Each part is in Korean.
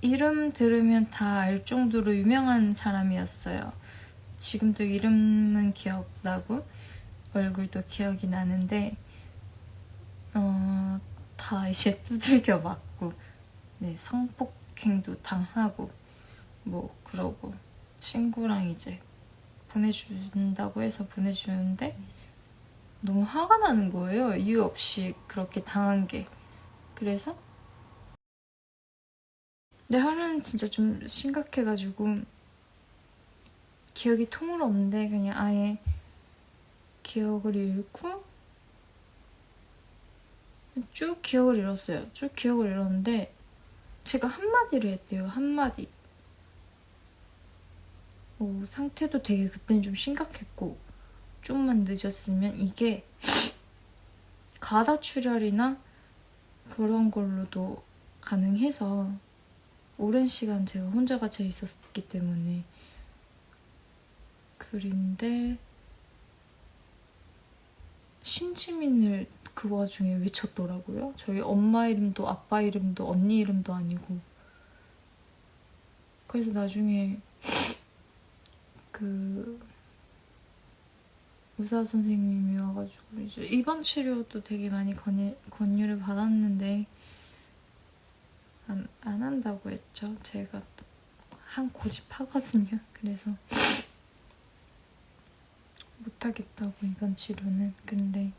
이름 들으면 다 알 정도로 유명한 사람이었어요. 지금도 이름은 기억나고 얼굴도 기억이 나는데 다 이제 두들겨 맞고 네, 성폭행도 당하고 뭐 그러고 친구랑 이제 보내준다고 해서 보내주는데 너무 화가 나는 거예요. 이유 없이 그렇게 당한 게. 그래서 근데 하루는 진짜 좀 심각해가지고 기억이 통으로 없는데 그냥 아예 기억을 잃고 쭉 기억을 잃었어요. 쭉 기억을 잃었는데 제가 한마디를 했대요. 한마디. 상태도 되게 그때는 좀 심각했고 좀만 늦었으면 이게 가다출혈이나 그런 걸로도 가능해서 오랜 시간 제가 혼자 갇혀 있었기 때문에 그런데 신지민을 그 와중에 외쳤더라고요. 저희 엄마 이름도 아빠 이름도 언니 이름도 아니고. 그래서 나중에 그 의사 선생님이 와가지고 이제 입원 치료도 되게 많이 권유를 받았는데 안 한다고 했죠. 제가 또 한 고집하거든요. 그래서 못하겠다고 입원 치료는. 근데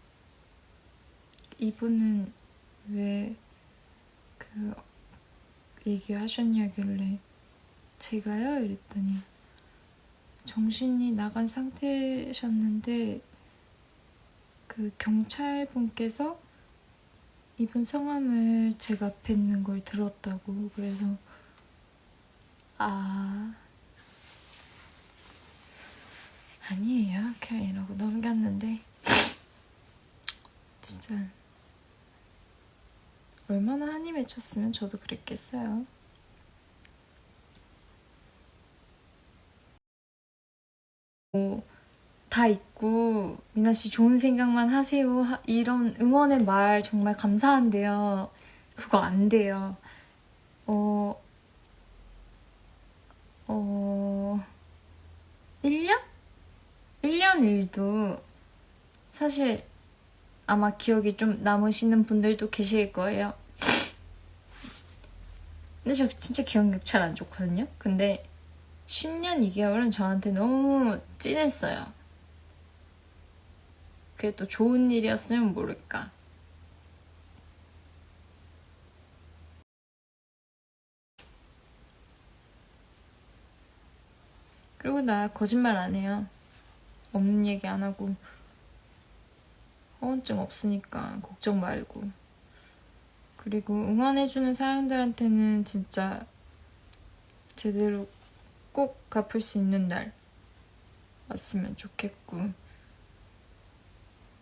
이분은 왜 그 얘기하셨냐길래 제가요? 이랬더니 정신이 나간 상태셨는데 그 경찰분께서 이분 성함을 제가 앞에 있는 걸 들었다고. 그래서 아니에요 그냥 이러고 넘겼는데 진짜 얼마나 한이 맺혔으면 저도 그랬겠어요. 다 있고 미나씨 좋은 생각만 하세요 이런 응원의 말 정말 감사한데요. 그거 안 돼요. 1년? 1년 일도 사실 아마 기억이 좀 남으시는 분들도 계실 거예요. 근데 저 진짜 기억력 잘 안 좋거든요. 근데 10년 2개월은 저한테 너무 찐했어요. 그게 또 좋은 일이었으면 모를까. 그리고 나 거짓말 안 해요. 없는 얘기 안 하고 허언증 없으니까 걱정 말고. 그리고 응원해주는 사람들한테는 진짜 제대로 꼭 갚을 수 있는 날 왔으면 좋겠고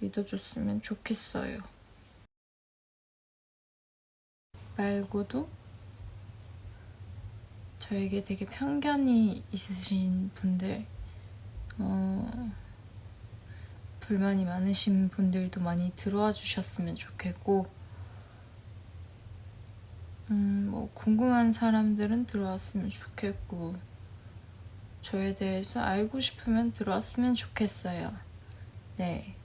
믿어줬으면 좋겠어요. 말고도 저에게 되게 편견이 있으신 분들, 불만이 많으신 분들도 많이 들어와 주셨으면 좋겠고, 뭐 궁금한 사람들은 들어왔으면 좋겠고, 저에 대해서 알고 싶으면 들어왔으면 좋겠어요. 네.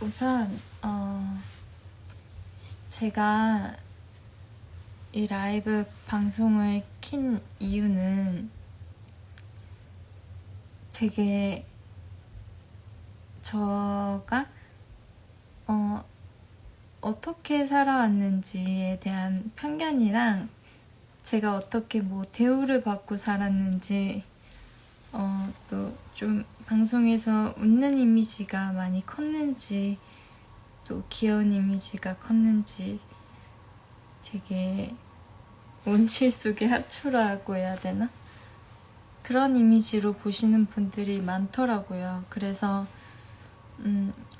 우선 제가 이 라이브 방송을 킨 이유는 되게 저가 어떻게 살아왔는지에 대한 편견이랑 제가 어떻게 뭐 대우를 받고 살았는지 또 좀 방송에서 웃는 이미지가 많이 컸는지 또 귀여운 이미지가 컸는지 되게 온실 속의 하초라고 해야 되나? 그런 이미지로 보시는 분들이 많더라고요. 그래서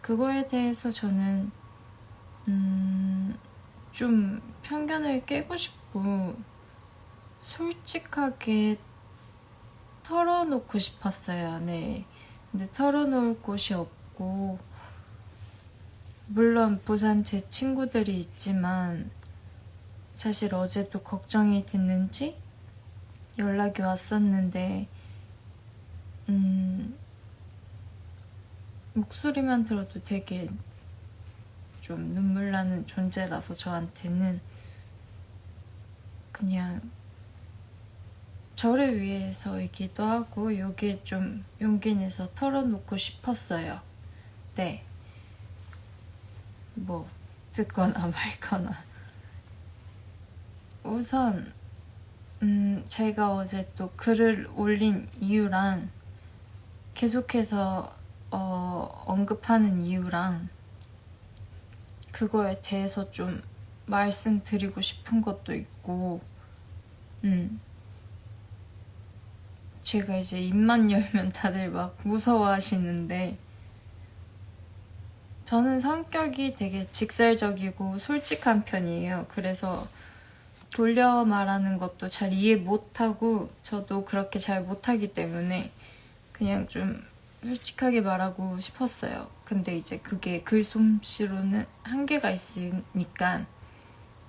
그거에 대해서 저는 좀 편견을 깨고 싶고 솔직하게 털어놓고 싶었어요. 네. 근데 털어놓을 곳이 없고 물론 부산 제 친구들이 있지만 사실 어제도 걱정이 됐는지 연락이 왔었는데 목소리만 들어도 되게 좀 눈물 나는 존재라서 저한테는 그냥 저를 위해서이기도 하고 여기에 좀 용기 내서 털어놓고 싶었어요. 네. 뭐 듣거나 말거나. 우선 제가 어제 또 글을 올린 이유랑 계속해서 언급하는 이유랑 그거에 대해서 좀 말씀드리고 싶은 것도 있고 제가 이제 입만 열면 다들 막 무서워하시는데 저는 성격이 되게 직설적이고 솔직한 편이에요. 그래서 돌려 말하는 것도 잘 이해 못하고 저도 그렇게 잘 못하기 때문에 그냥 좀 솔직하게 말하고 싶었어요. 근데 이제 그게 글솜씨로는 한계가 있으니까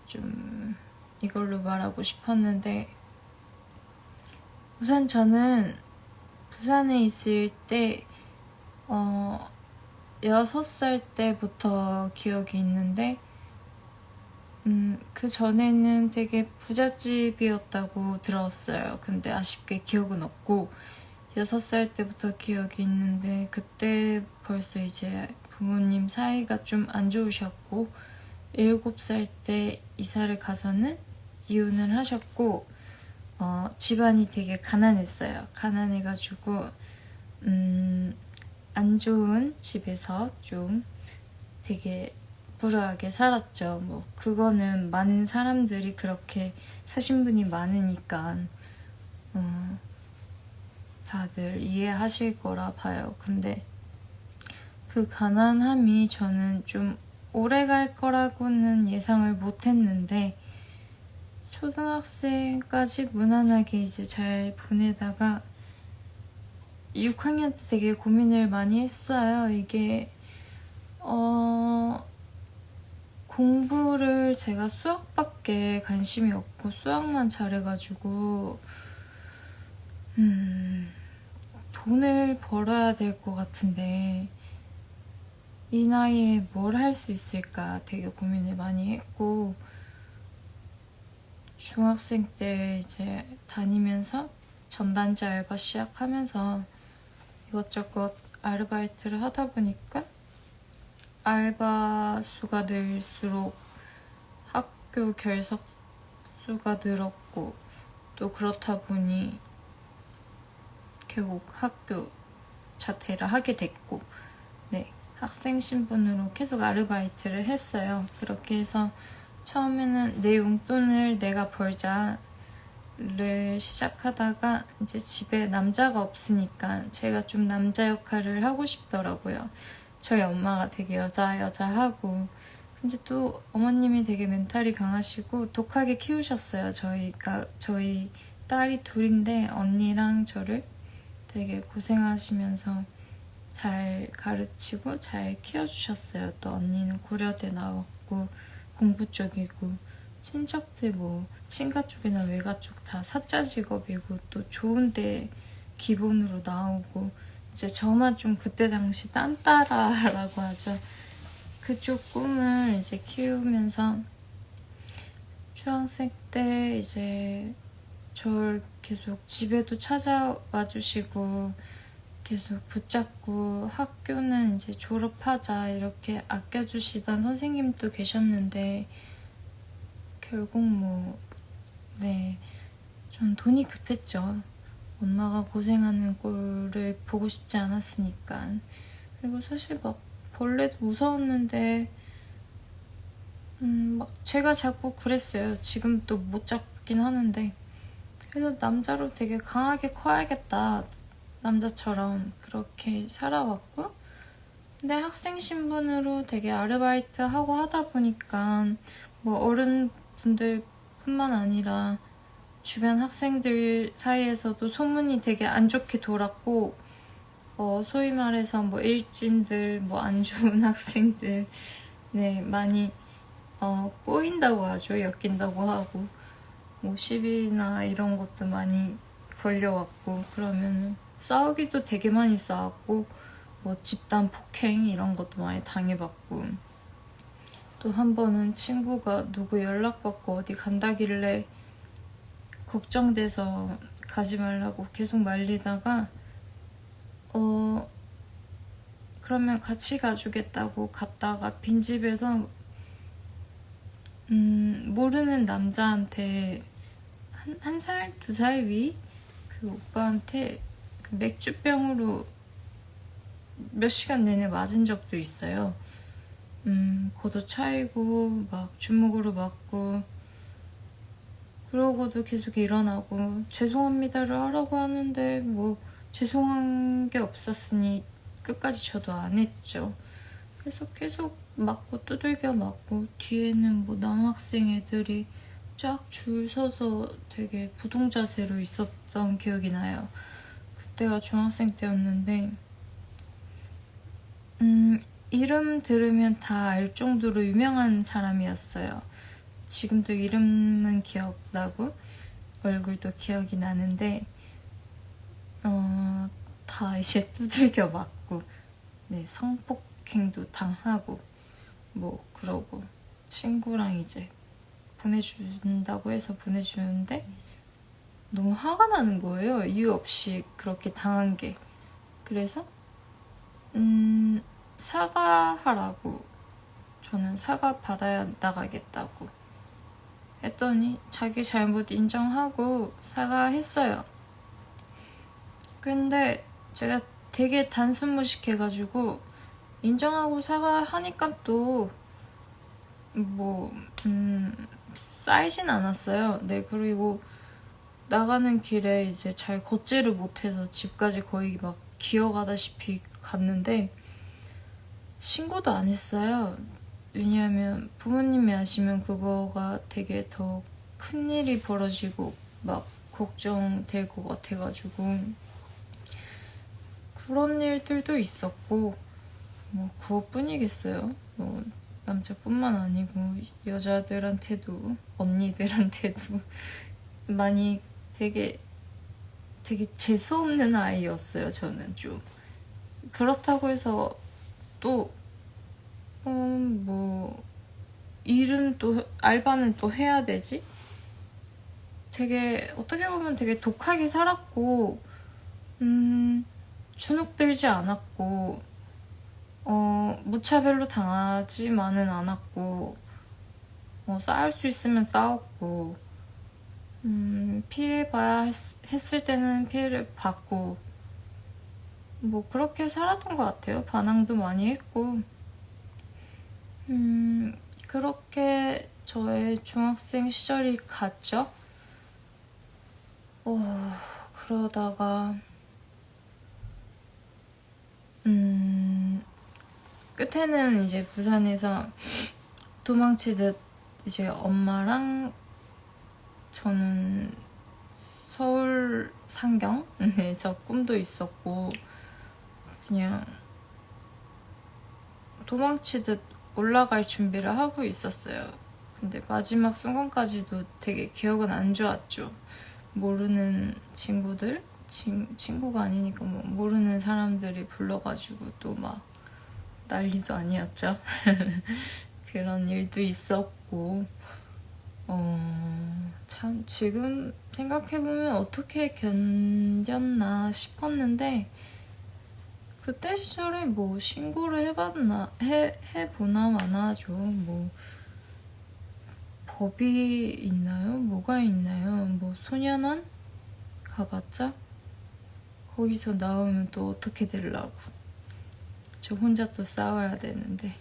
좀 이걸로 말하고 싶었는데 우선 저는 부산에 있을 때 6살 때부터 기억이 있는데 그 전에는 되게 부잣집이었다고 들었어요. 근데 아쉽게 기억은 없고 6살 때부터 기억이 있는데 그때 벌써 이제 부모님 사이가 좀 안 좋으셨고 7살 때 이사를 가서는 이혼을 하셨고 집안이 되게 가난했어요. 가난해가지고 안 좋은 집에서 좀 되게 불우하게 살았죠. 뭐 그거는 많은 사람들이 그렇게 사신 분이 많으니까 다들 이해하실 거라 봐요. 근데 그 가난함이 저는 좀 오래 갈 거라고는 예상을 못 했는데 초등학생까지 무난하게 이제 잘 보내다가 6학년 때 되게 고민을 많이 했어요. 이게 공부를 제가 수학밖에 관심이 없고 수학만 잘해가지고 돈을 벌어야 될 것 같은데 이 나이에 뭘 할 수 있을까 되게 고민을 많이 했고 중학생 때 이제 다니면서 전단지 알바 시작하면서 이것저것 아르바이트를 하다 보니까 알바 수가 늘수록 학교 결석 수가 늘었고 또 그렇다 보니 결국 학교 자퇴를 하게 됐고 네 학생 신분으로 계속 아르바이트를 했어요. 그렇게 해서 처음에는 내 용돈을 내가 벌자를 시작하다가 이제 집에 남자가 없으니까 제가 좀 남자 역할을 하고 싶더라고요. 저희 엄마가 되게 여자하고 근데 또 어머님이 되게 멘탈이 강하시고 독하게 키우셨어요. 저희 딸이 둘인데 언니랑 저를 되게 고생하시면서 잘 가르치고 잘 키워주셨어요. 또 언니는 고려대 나왔고 공부 쪽이고 친척들 뭐 친가 쪽이나 외가 쪽 다 사짜 직업이고 또 좋은데 기본으로 나오고 이제 저만 좀 그때 당시 딴따라라고 하죠. 그쪽 꿈을 이제 키우면서 중학생 때 이제 절 계속 집에도 찾아와 주시고 계속 붙잡고 학교는 이제 졸업하자 이렇게 아껴주시던 선생님도 계셨는데 결국 전 돈이 급했죠. 엄마가 고생하는 꼴을 보고 싶지 않았으니까. 그리고 사실 막 벌레도 무서웠는데 막 제가 자꾸 그랬어요. 지금 또 못 잡긴 하는데 그래서 남자로 되게 강하게 커야겠다. 남자처럼 그렇게 살아왔고 근데 학생 신분으로 되게 아르바이트 하고 하다 보니까 뭐 어른분들 뿐만 아니라 주변 학생들 사이에서도 소문이 되게 안 좋게 돌았고, 소위 말해서 뭐 일진들, 뭐 안 좋은 학생들, 네, 많이 꼬인다고 하죠. 엮인다고 하고, 뭐 시비나 이런 것도 많이 걸려왔고, 그러면 싸우기도 되게 많이 싸웠고, 뭐 집단 폭행 이런 것도 많이 당해봤고, 또 한 번은 친구가 누구 연락받고 어디 간다길래 걱정돼서 가지 말라고 계속 말리다가 그러면 같이 가주겠다고 갔다가 빈집에서 모르는 남자한테 한 살, 2살 위? 그 오빠한테 그 맥주병으로 몇 시간 내내 맞은 적도 있어요. 걷어 차이고 막 주먹으로 맞고, 그러고도 계속 일어나고 죄송합니다를 하라고 하는데 뭐 죄송한 게 없었으니 끝까지 저도 안 했죠. 그래서 계속 맞고 두들겨 맞고, 뒤에는 뭐 남학생 애들이 쫙 줄 서서 되게 부동 자세로 있었던 기억이 나요. 그때가 중학생 때였는데 이름 들으면 다 알 정도로 유명한 사람이었어요. 지금도 이름은 기억나고 얼굴도 기억이 나는데 다 이제 두들겨 맞고, 네, 성폭행도 당하고 뭐 그러고, 친구랑 이제 보내준다고 해서 보내주는데 너무 화가 나는 거예요. 이유 없이 그렇게 당한 게. 그래서 사과하라고, 저는 사과 받아야 나가겠다고 했더니 자기 잘못 인정하고 사과했어요. 근데 제가 되게 단순무식해가지고 인정하고 사과하니까 또 뭐 쌓이진 않았어요. 네, 그리고 나가는 길에 이제 잘 걷지를 못해서 집까지 거의 막 기어가다시피 갔는데 신고도 안 했어요. 왜냐하면 부모님이 아시면 그거가 되게 더 큰일이 벌어지고 막 걱정될 것 같아가지고. 그런 일들도 있었고, 뭐 그것뿐이겠어요. 뭐 남자뿐만 아니고 여자들한테도, 언니들한테도 많이 되게 재수없는 아이였어요. 저는 좀. 그렇다고 해서 또 뭐 일은 또, 알바는 또 해야 되지? 되게 어떻게 보면 되게 독하게 살았고, 주눅들지 않았고, 무차별로 당하지만은 않았고, 싸울 수 있으면 싸웠고, 피해봐야 했을 때는 피해를 받고, 뭐 그렇게 살았던 것 같아요. 반항도 많이 했고. 그렇게 저의 중학생 시절이 갔죠. 그러다가 끝에는 이제 부산에서 도망치듯 이제 엄마랑 저는 서울 상경에서 꿈도 있었고, 그냥 도망치듯 올라갈 준비를 하고 있었어요. 근데 마지막 순간까지도 되게 기억은 안 좋았죠. 모르는 친구들, 친구가 아니니까 뭐 모르는 사람들이 불러가지고 또 막 난리도 아니었죠. 그런 일도 있었고, 참 지금 생각해보면 어떻게 견뎠나 싶었는데, 그때 시절에 뭐 신고를 해보나 마나죠. 뭐 법이 있나요? 뭐가 있나요? 뭐 소년원 가봤자 거기서 나오면 또 어떻게 되려고. 저 혼자 또 싸워야 되는데,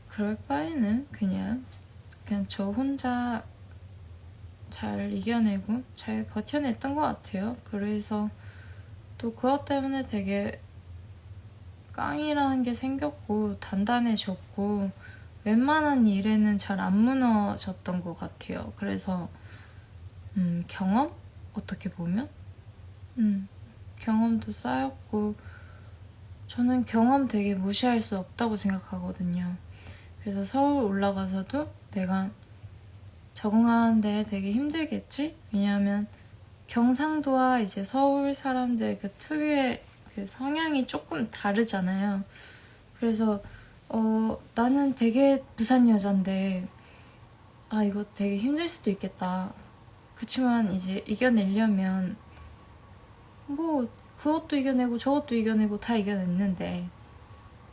그럴 바에는 그냥 저 혼자 잘 이겨내고 잘 버텨냈던 것 같아요. 그래서 또 그것 때문에 되게 깡이라는 게 생겼고 단단해졌고 웬만한 일에는 잘 안 무너졌던 것 같아요. 그래서 경험? 어떻게 보면? 경험도 쌓였고 저는 경험 되게 무시할 수 없다고 생각하거든요. 그래서 서울 올라가서도 내가 적응하는데 되게 힘들겠지? 왜냐하면 경상도와 이제 서울 사람들 그 특유의 그 성향이 조금 다르잖아요. 그래서 나는 되게 부산 여잔데 이거 되게 힘들 수도 있겠다. 그치만 이제 이겨내려면 뭐 그것도 이겨내고 저것도 이겨내고 다 이겨냈는데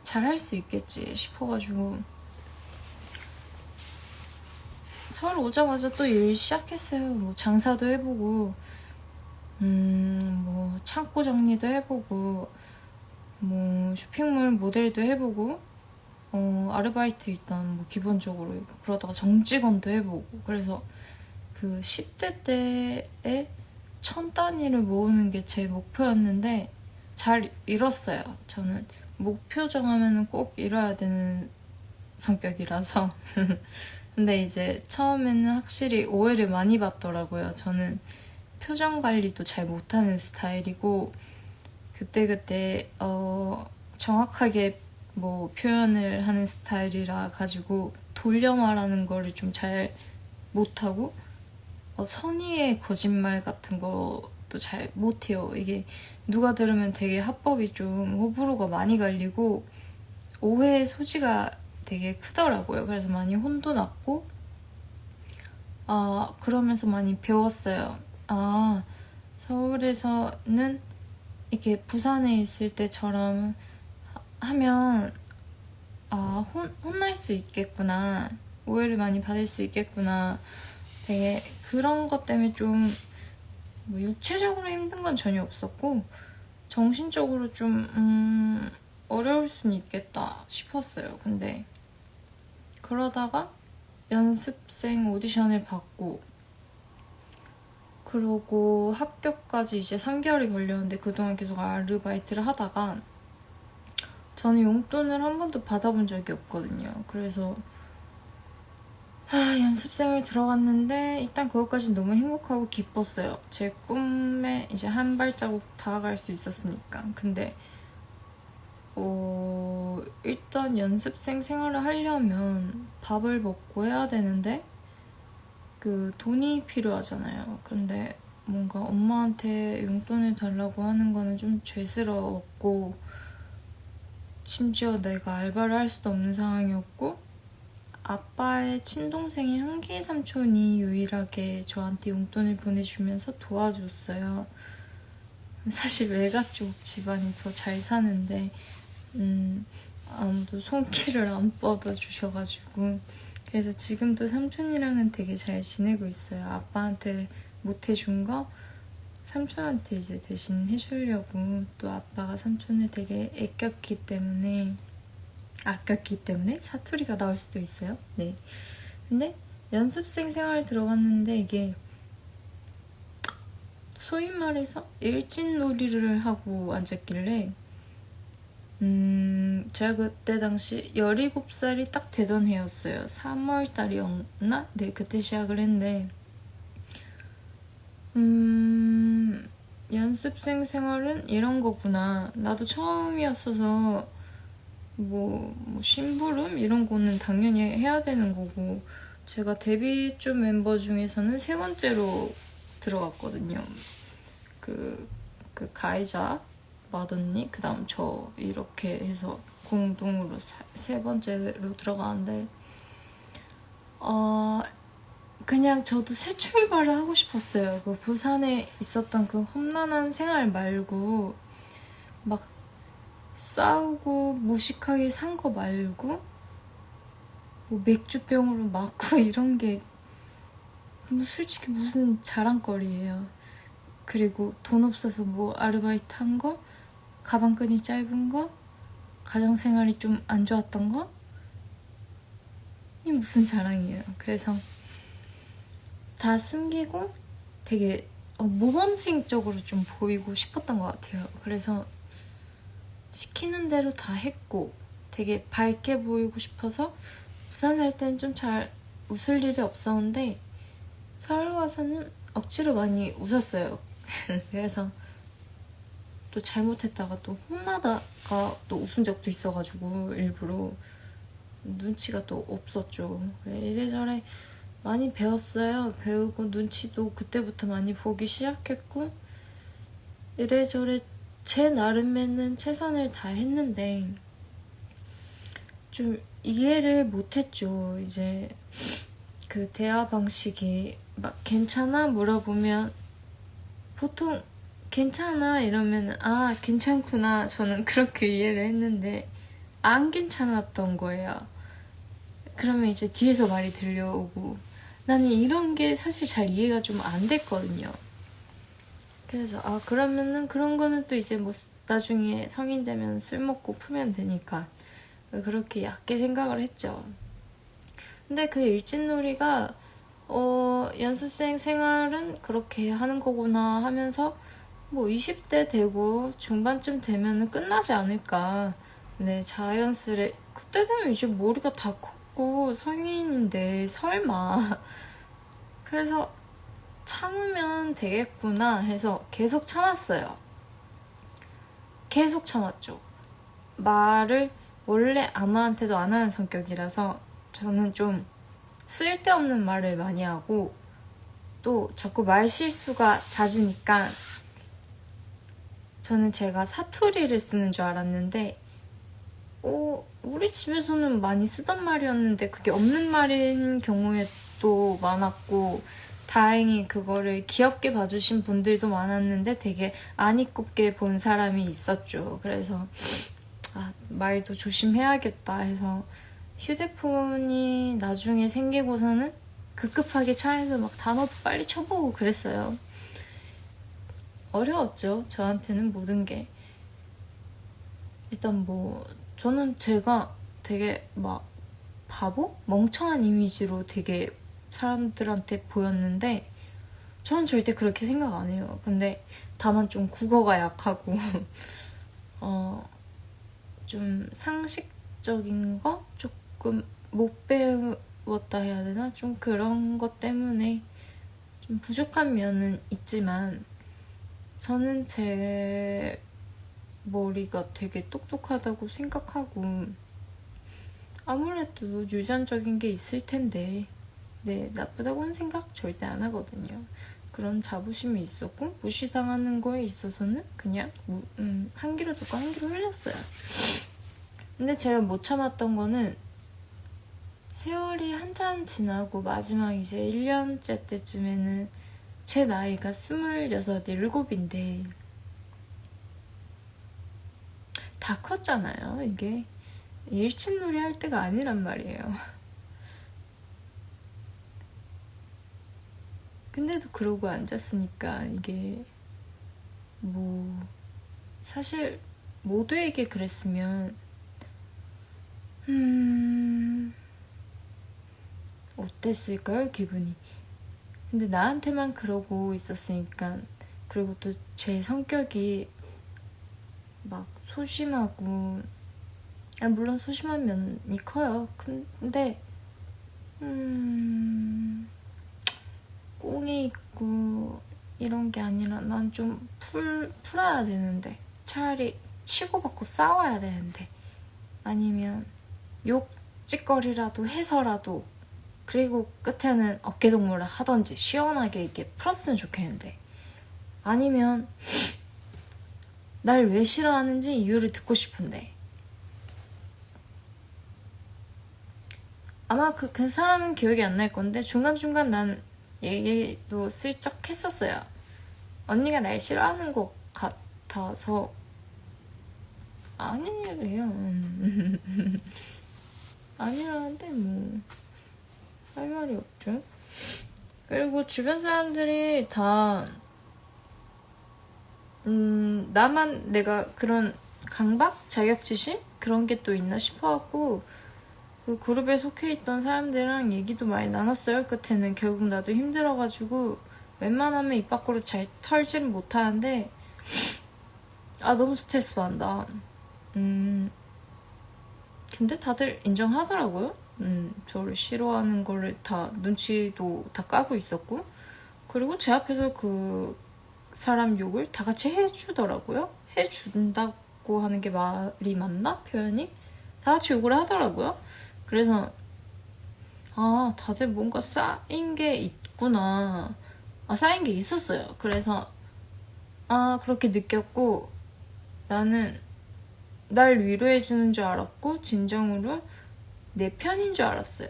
잘할 수 있겠지 싶어가지고 서울 오자마자 또 일 시작했어요. 뭐 장사도 해보고 뭐 창고 정리도 해보고 뭐 쇼핑몰 모델도 해보고 아르바이트 일단 뭐 기본적으로 그러다가 정직원도 해보고 그래서 그 10대 때에 1000단위를 모으는 게 제 목표였는데 잘 이뤘어요. 저는 목표 정하면 꼭 이뤄야 되는 성격이라서 근데 이제 처음에는 확실히 오해를 많이 받더라고요. 저는 표정 관리도 잘 못하는 스타일이고 그때그때 정확하게 뭐 표현을 하는 스타일이라 가지고 돌려 말하는 거를 좀 잘 못하고 선의의 거짓말 같은 것도 잘 못해요. 이게 누가 들으면 되게 합법이 좀 호불호가 많이 갈리고 오해의 소지가 되게 크더라고요. 그래서 많이 혼도 났고 그러면서 많이 배웠어요. 서울에서는 이렇게 부산에 있을 때처럼 하면 혼날 수 있겠구나. 오해를 많이 받을 수 있겠구나. 되게 그런 것 때문에 좀 뭐 육체적으로 힘든 건 전혀 없었고 정신적으로 좀 어려울 수는 있겠다 싶었어요. 근데 그러다가 연습생 오디션을 받고 그러고 합격까지 이제 3개월이 걸렸는데 그동안 계속 아르바이트를 하다가 저는 용돈을 한 번도 받아본 적이 없거든요. 그래서 연습생을 들어갔는데 일단 그것까지 너무 행복하고 기뻤어요. 제 꿈에 이제 한 발자국 다가갈 수 있었으니까. 근데 일단 연습생 생활을 하려면 밥을 먹고 해야 되는데 그 돈이 필요하잖아요. 근데 뭔가 엄마한테 용돈을 달라고 하는 거는 좀 죄스러웠고 심지어 내가 알바를 할 수도 없는 상황이었고 아빠의 친동생의 한기 삼촌이 유일하게 저한테 용돈을 보내주면서 도와줬어요. 사실 외가 쪽 집안이 더 잘 사는데 아무도 손길을 안 뻗어주셔가지고 그래서 지금도 삼촌이랑은 되게 잘 지내고 있어요. 아빠한테 못 해준 거 삼촌한테 이제 대신 해주려고 또 아빠가 삼촌을 되게 아꼈기 때문에 사투리가 나올 수도 있어요. 네. 근데 연습생 생활에 들어갔는데 이게 소위 말해서 일진놀이를 하고 앉았길래 제가 그때 당시 17살이 딱 되던 해였어요. 3월달이었나? 네, 그때 시작을 했는데 연습생 생활은 이런 거구나. 나도 처음이었어서 뭐 심부름 이런 거는 당연히 해야 되는 거고 제가 데뷔 쪽 멤버 중에서는 3번째로 들어갔거든요. 그 가해자 맏언니 그 다음 저 이렇게 해서 공동으로 3번째로 들어가는데 그냥 저도 새 출발을 하고 싶었어요. 그 부산에 있었던 그 험난한 생활 말고 막 싸우고 무식하게 산 거 말고 뭐 맥주병으로 맞고 이런 게 솔직히 무슨 자랑거리예요. 그리고 돈 없어서 뭐 아르바이트 한 거, 가방끈이 짧은 거, 가정생활이 좀 안 좋았던 거? 이 무슨 자랑이에요. 그래서 다 숨기고 되게 모범생적으로 좀 보이고 싶었던 것 같아요. 그래서 시키는 대로 다 했고 되게 밝게 보이고 싶어서 부산 살 때는 좀 잘 웃을 일이 없었는데 서울 와서는 억지로 많이 웃었어요. 그래서 또 잘못했다가 또 혼나다가 또 웃은 적도 있어가지고 일부러 눈치가 또 없었죠. 이래저래 많이 배웠어요. 배우고 눈치도 그때부터 많이 보기 시작했고 이래저래 제 나름에는 최선을 다했는데 좀 이해를 못했죠. 이제 그 대화 방식이 막 괜찮아? 물어보면 보통 괜찮아 이러면 아 괜찮구나 저는 그렇게 이해를 했는데 안 괜찮았던 거예요. 그러면 이제 뒤에서 말이 들려오고 나는 이런 게 사실 잘 이해가 좀 안 됐거든요. 그래서 아 그러면은 그런 거는 또 이제 뭐 나중에 성인 되면 술 먹고 푸면 되니까 그렇게 얕게 생각을 했죠. 근데 그 일진놀이가 연습생 생활은 그렇게 하는 거구나 하면서 뭐 20대 되고 중반쯤 되면은 끝나지 않을까. 네, 자연스레 그때 되면 이제 머리가 다 컸고 성인인데 설마. 그래서 참으면 되겠구나 해서 계속 참았어요. 계속 참았죠. 말을 원래 아무한테도 안 하는 성격이라서 저는 좀 쓸데없는 말을 많이 하고 또 자꾸 말 실수가 잦으니까 저는 제가 사투리를 쓰는 줄 알았는데 우리 집에서는 많이 쓰던 말이었는데 그게 없는 말인 경우에 또 많았고 다행히 그거를 귀엽게 봐주신 분들도 많았는데 되게 안이꼽게 본 사람이 있었죠. 그래서 말도 조심해야겠다 해서 휴대폰이 나중에 생기고서는 급급하게 차에서 막 단어도 빨리 쳐보고 그랬어요. 어려웠죠. 저한테는 모든 게. 일단 뭐 저는 제가 되게 막 바보? 멍청한 이미지로 되게 사람들한테 보였는데 저는 절대 그렇게 생각 안 해요. 근데 다만 좀 국어가 약하고 좀 상식적인 거 조금 못 배웠다 해야 되나? 좀 그런 것 때문에 좀 부족한 면은 있지만 저는 제 머리가 되게 똑똑하다고 생각하고 아무래도 유전적인 게 있을 텐데 네, 나쁘다고는 생각 절대 안 하거든요. 그런 자부심이 있었고 무시당하는 거에 있어서는 그냥 한 귀로 듣고 한 귀로 흘렸어요. 근데 제가 못 참았던 거는 세월이 한참 지나고 마지막 이제 1년째 때쯤에는 제 나이가 26, 7인데 다 컸잖아요. 이게 일친놀이 할 때가 아니란 말이에요. 근데도 그러고 앉았으니까 이게 뭐 사실 모두에게 그랬으면 어땠을까요? 기분이. 근데 나한테만 그러고 있었으니까 그리고 또 제 성격이 막 소심하고 물론 소심한 면이 커요. 근데 꽁이 있고 이런 게 아니라 난 좀 풀어야 되는데 차라리 치고받고 싸워야 되는데 아니면 욕 찌꺼리라도 해서라도 그리고 끝에는 어깨동무를 하던지 시원하게 이렇게 풀었으면 좋겠는데 아니면 날 왜 싫어하는지 이유를 듣고 싶은데 아마 그 사람은 기억이 안 날 건데 중간중간 난 얘기도 슬쩍 했었어요. 언니가 날 싫어하는 것 같아서 아니래요. 아니라는데 뭐 할 말이 없죠. 그리고 주변 사람들이 다 나만 내가 그런 강박? 자격지심? 그런 게 또 있나 싶어갖고 그 그룹에 속해 있던 사람들이랑 얘기도 많이 나눴어요. 끝에는 결국 나도 힘들어가지고 웬만하면 입 밖으로 잘 털지는 못하는데 너무 스트레스 받는다. 근데 다들 인정하더라고요. 저를 싫어하는 거를 다 눈치도 다 까고 있었고, 그리고 제 앞에서 그 사람 욕을 다 같이 해주더라고요. 해준다고 하는 게 말이 맞나? 표현이? 다 같이 욕을 하더라고요. 그래서 아, 다들 뭔가 쌓인 게 있구나. 아, 쌓인 게 있었어요. 그래서 아, 그렇게 느꼈고, 나는 날 위로해주는 줄 알았고, 진정으로 내 편인 줄 알았어요.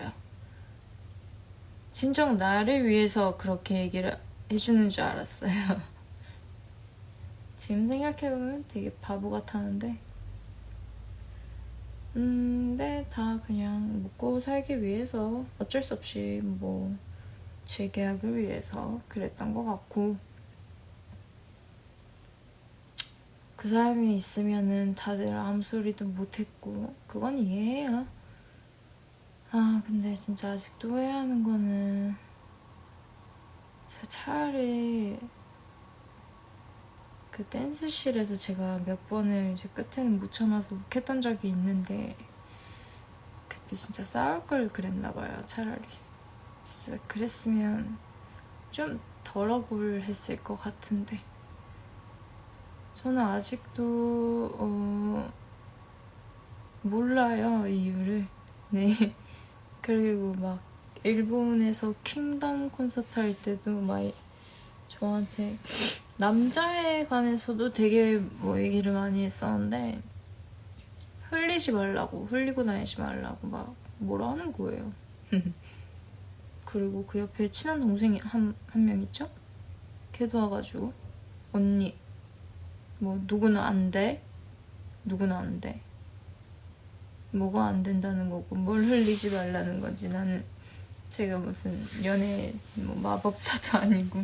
진정 나를 위해서 그렇게 얘기를 해주는 줄 알았어요. 지금 생각해보면 되게 바보 같았는데, 근데 다 그냥 먹고 살기 위해서 어쩔 수 없이 뭐 재계약을 위해서 그랬던 것 같고, 그 사람이 있으면은 다들 아무 소리도 못했고, 그건 이해해요. 아, 근데 진짜 아직도 후회하는 거는 차라리 그 댄스실에서 제가 몇 번을 이제 끝에는 못 참아서 욱했던 적이 있는데, 그때 진짜 싸울 걸 그랬나 봐요. 차라리 진짜 그랬으면 좀 덜 억울했을 것 같은데, 저는 아직도 몰라요, 이유를. 네. 그리고 막 일본에서 킹덤 콘서트 할 때도 막 저한테 남자에 관해서도 되게 뭐 얘기를 많이 했었는데, 흘리지 말라고, 흘리고 다니지 말라고 막 뭐라 하는 거예요. 그리고 그 옆에 친한 동생이 한 명 있죠? 걔도 와가지고 언니 뭐 누구는 안 돼, 누구는 안 돼, 뭐가 안 된다는 거고 뭘 흘리지 말라는 거지. 나는 제가 무슨 연애 뭐 마법사도 아니고,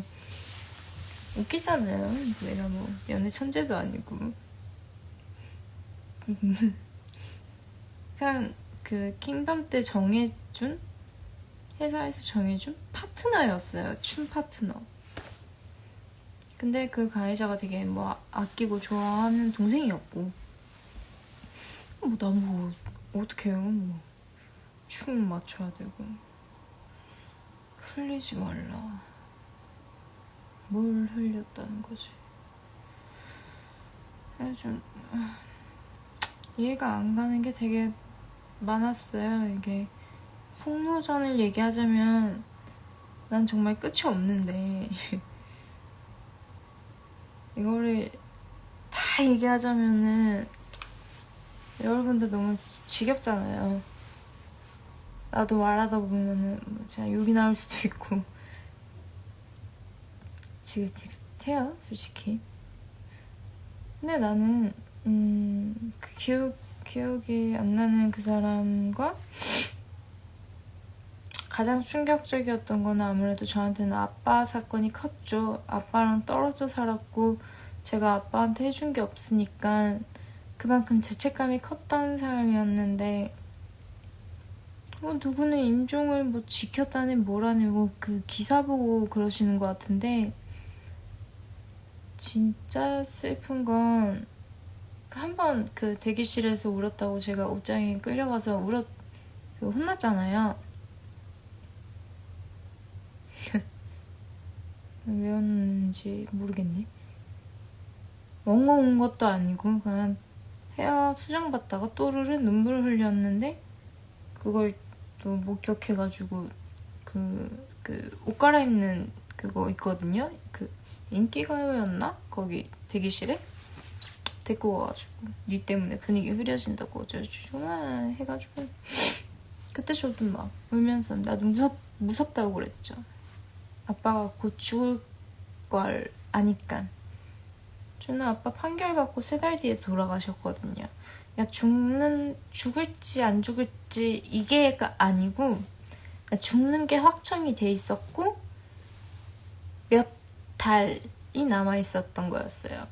웃기잖아요. 내가 뭐 연애 천재도 아니고. 그냥 그 킹덤 때 정해준, 회사에서 정해준 파트너였어요. 춤 파트너. 근데 그 가해자가 되게 뭐 아끼고 좋아하는 동생이었고, 뭐 나 뭐 어떡해요. 뭐 춤 맞춰야 되고. 흘리지 말라. 뭘 흘렸다는 거지. 좀 이해가 안 가는 게 되게 많았어요. 이게 폭로전을 얘기하자면 난 정말 끝이 없는데 이거를 다 얘기하자면은 여러분들 너무 지겹잖아요. 나도 말하다 보면은 뭐 진짜 욕이 나올 수도 있고 지긋지긋해요, 솔직히. 근데 나는 그 기억이 안 나는 그 사람과 가장 충격적이었던 거는 아무래도 저한테는 아빠 사건이 컸죠. 아빠랑 떨어져 살았고 제가 아빠한테 해준 게 없으니까 그만큼 죄책감이 컸던 사람이었는데, 뭐 누구는 임종을 뭐 지켰다니 뭐라니 뭐 그 기사 보고 그러시는 것 같은데, 진짜 슬픈 건 한 번 그 대기실에서 울었다고 제가 옷장에 끌려가서 혼났잖아요. 왜 웃는지 모르겠네. 엉엉 운 것도 아니고 그냥 헤어 수정 받다가 또르르 눈물을 흘렸는데, 그걸 또 목격해가지고 그 옷 갈아입는 그거 있거든요. 그 인기가요였나? 거기 대기실에 데리고 와가지고 니 때문에 분위기 흐려진다고 어쩌고저쩌고 해가지고, 그때 저도 막 울면서 나도 무섭다고 그랬죠. 아빠가 곧 죽을 걸 아니까. 저는 아빠 판결 받고 3달 뒤에 돌아가셨거든요. 야, 죽을지 안 죽을지 이게가 아니고, 죽는 게 확정이 돼 있었고 몇 달이 남아 있었던 거였어요.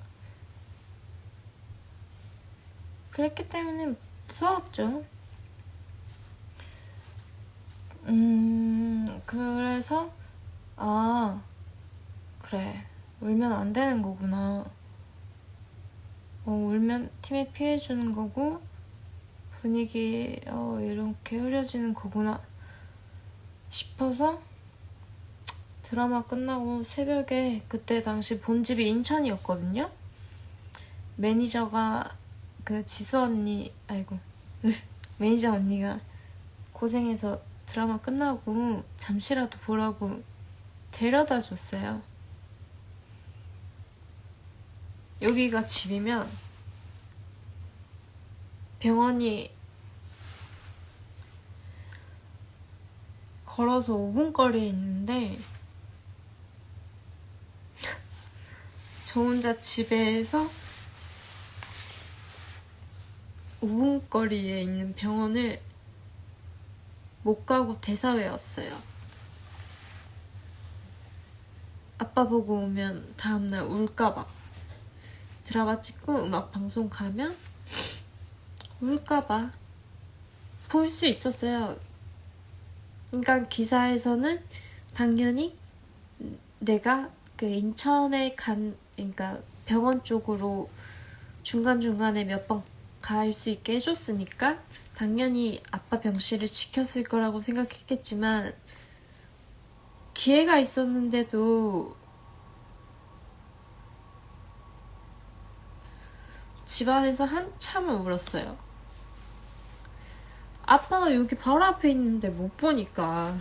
그랬기 때문에 무서웠죠. 그래서 그래, 울면 안 되는 거구나. 울면 팀에 피해주는 거고 분위기 이렇게 흐려지는 거구나 싶어서 드라마 끝나고 새벽에 그때 당시 본집이 인천이었거든요. 매니저가 그 지수 언니 매니저 언니가 고생해서 드라마 끝나고 잠시라도 보라고 데려다 줬어요. 여기가 집이면 병원이 걸어서 5분 거리에 있는데 저 혼자 집에서 5분 거리에 있는 병원을 못 가고 대사 외웠어요. 아빠 보고 오면 다음날 울까봐. 드라마 찍고 음악 방송 가면 울까봐. 볼 수 있었어요. 그러니까 기사에서는 당연히 내가 그 인천에 그러니까 병원 쪽으로 중간중간에 몇 번 갈 수 있게 해줬으니까 당연히 아빠 병실을 지켰을 거라고 생각했겠지만 기회가 있었는데도 집안에서 한참을 울었어요. 아빠가 여기 바로 앞에 있는데 못 보니까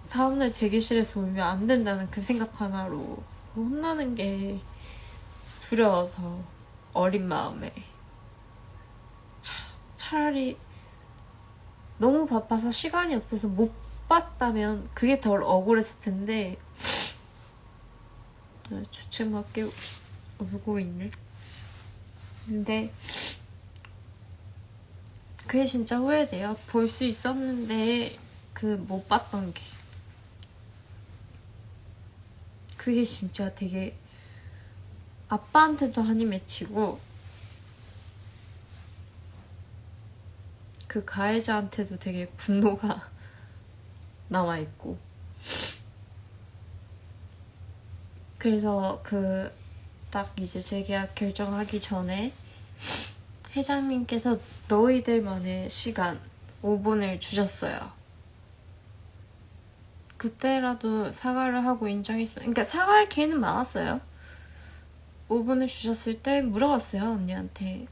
다음날 대기실에서 울면 안 된다는 그 생각 하나로 혼나는 게 두려워서 어린 마음에 차라리 너무 바빠서 시간이 없어서 못 봤다면 그게 덜 억울했을 텐데 주책맞게 울고 있네. 근데 그게 진짜 후회돼요. 볼 수 있었는데 그 못 봤던 게 그게 진짜 되게 아빠한테도 한이 맺히고 그 가해자한테도 되게 분노가 남아있고 그래서 그 딱 이제 재계약 결정하기 전에 회장님께서 너희들만의 시간 5분을 주셨어요. 그때라도 사과를 하고 인정했으면, 그러니까 사과할 기회는 많았어요. 5분을 주셨을 때 물어봤어요, 언니한테.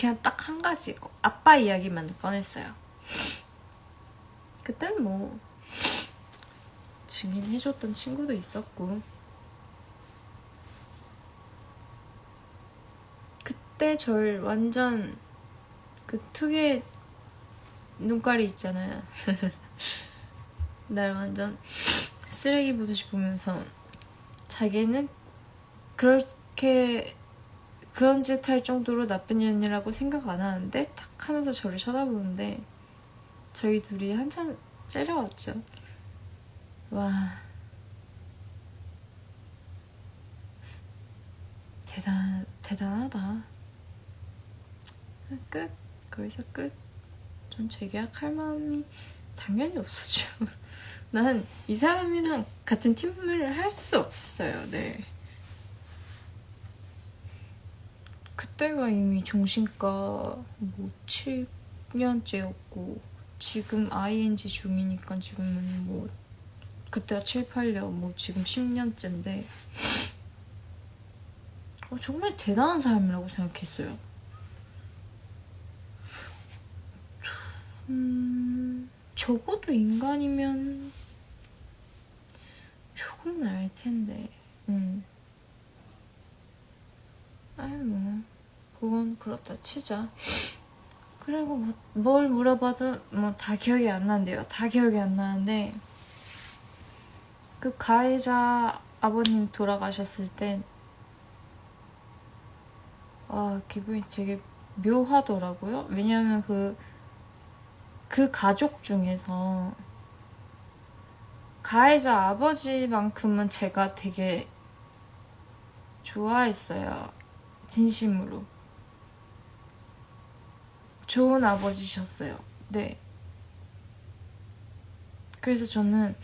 그냥 딱 한 가지 아빠 이야기만 꺼냈어요. 그땐 뭐 증인해줬던 친구도 있었고 그때 절 완전 그 특유의 눈깔이 있잖아요. 날 완전 쓰레기 보듯이 보면서 자기는 그렇게 그런 짓 할 정도로 나쁜 년이라고 생각 안 하는데 탁 하면서 저를 쳐다보는데 저희 둘이 한참 째려왔죠. 와, 대단하다. 끝. 거기서 끝. 전 재계약할 마음이 당연히 없었죠. 난 이 사람이랑 같은 팀을 할 수 없어요. 네. 그때가 이미 종신과 뭐 7년째였고 지금 ING 중이니까 지금은 뭐 그때가 7, 8년 뭐 지금 10년째인데 정말 대단한 사람이라고 생각했어요. 적어도 인간이면 조금 날 텐데. 아이 뭐 그건 그렇다 치자. 그리고 뭘 물어봐도 뭐 다 기억이 안 난대요. 다 기억이 안 나는데 그 가해자 아버님 돌아가셨을 땐 기분이 되게 묘하더라고요. 왜냐하면 그 가족 중에서 가해자 아버지만큼은 제가 되게 좋아했어요. 진심으로. 좋은 아버지셨어요. 네. 그래서 저는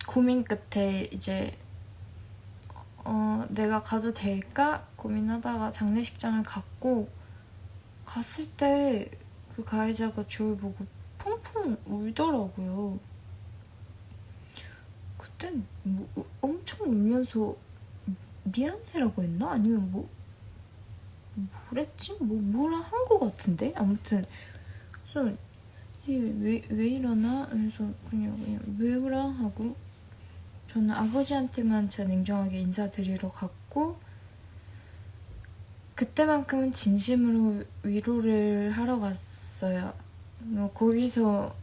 고민 끝에 이제 내가 가도 될까 고민하다가 장례식장을 갔을 때 그 가해자가 저를 보고 펑펑 울더라고요. 그땐 엄청 울면서 미안해라고 했나? 아니면 뭐랬지? 뭐라 한 거 같은데? 아무튼 그래서 왜 이러나? 그래서 그냥 왜 그러? 하고 저는 아버지한테만 진짜 냉정하게 인사드리러 갔고 그때만큼은 진심으로 위로를 하러 갔어요. 거기서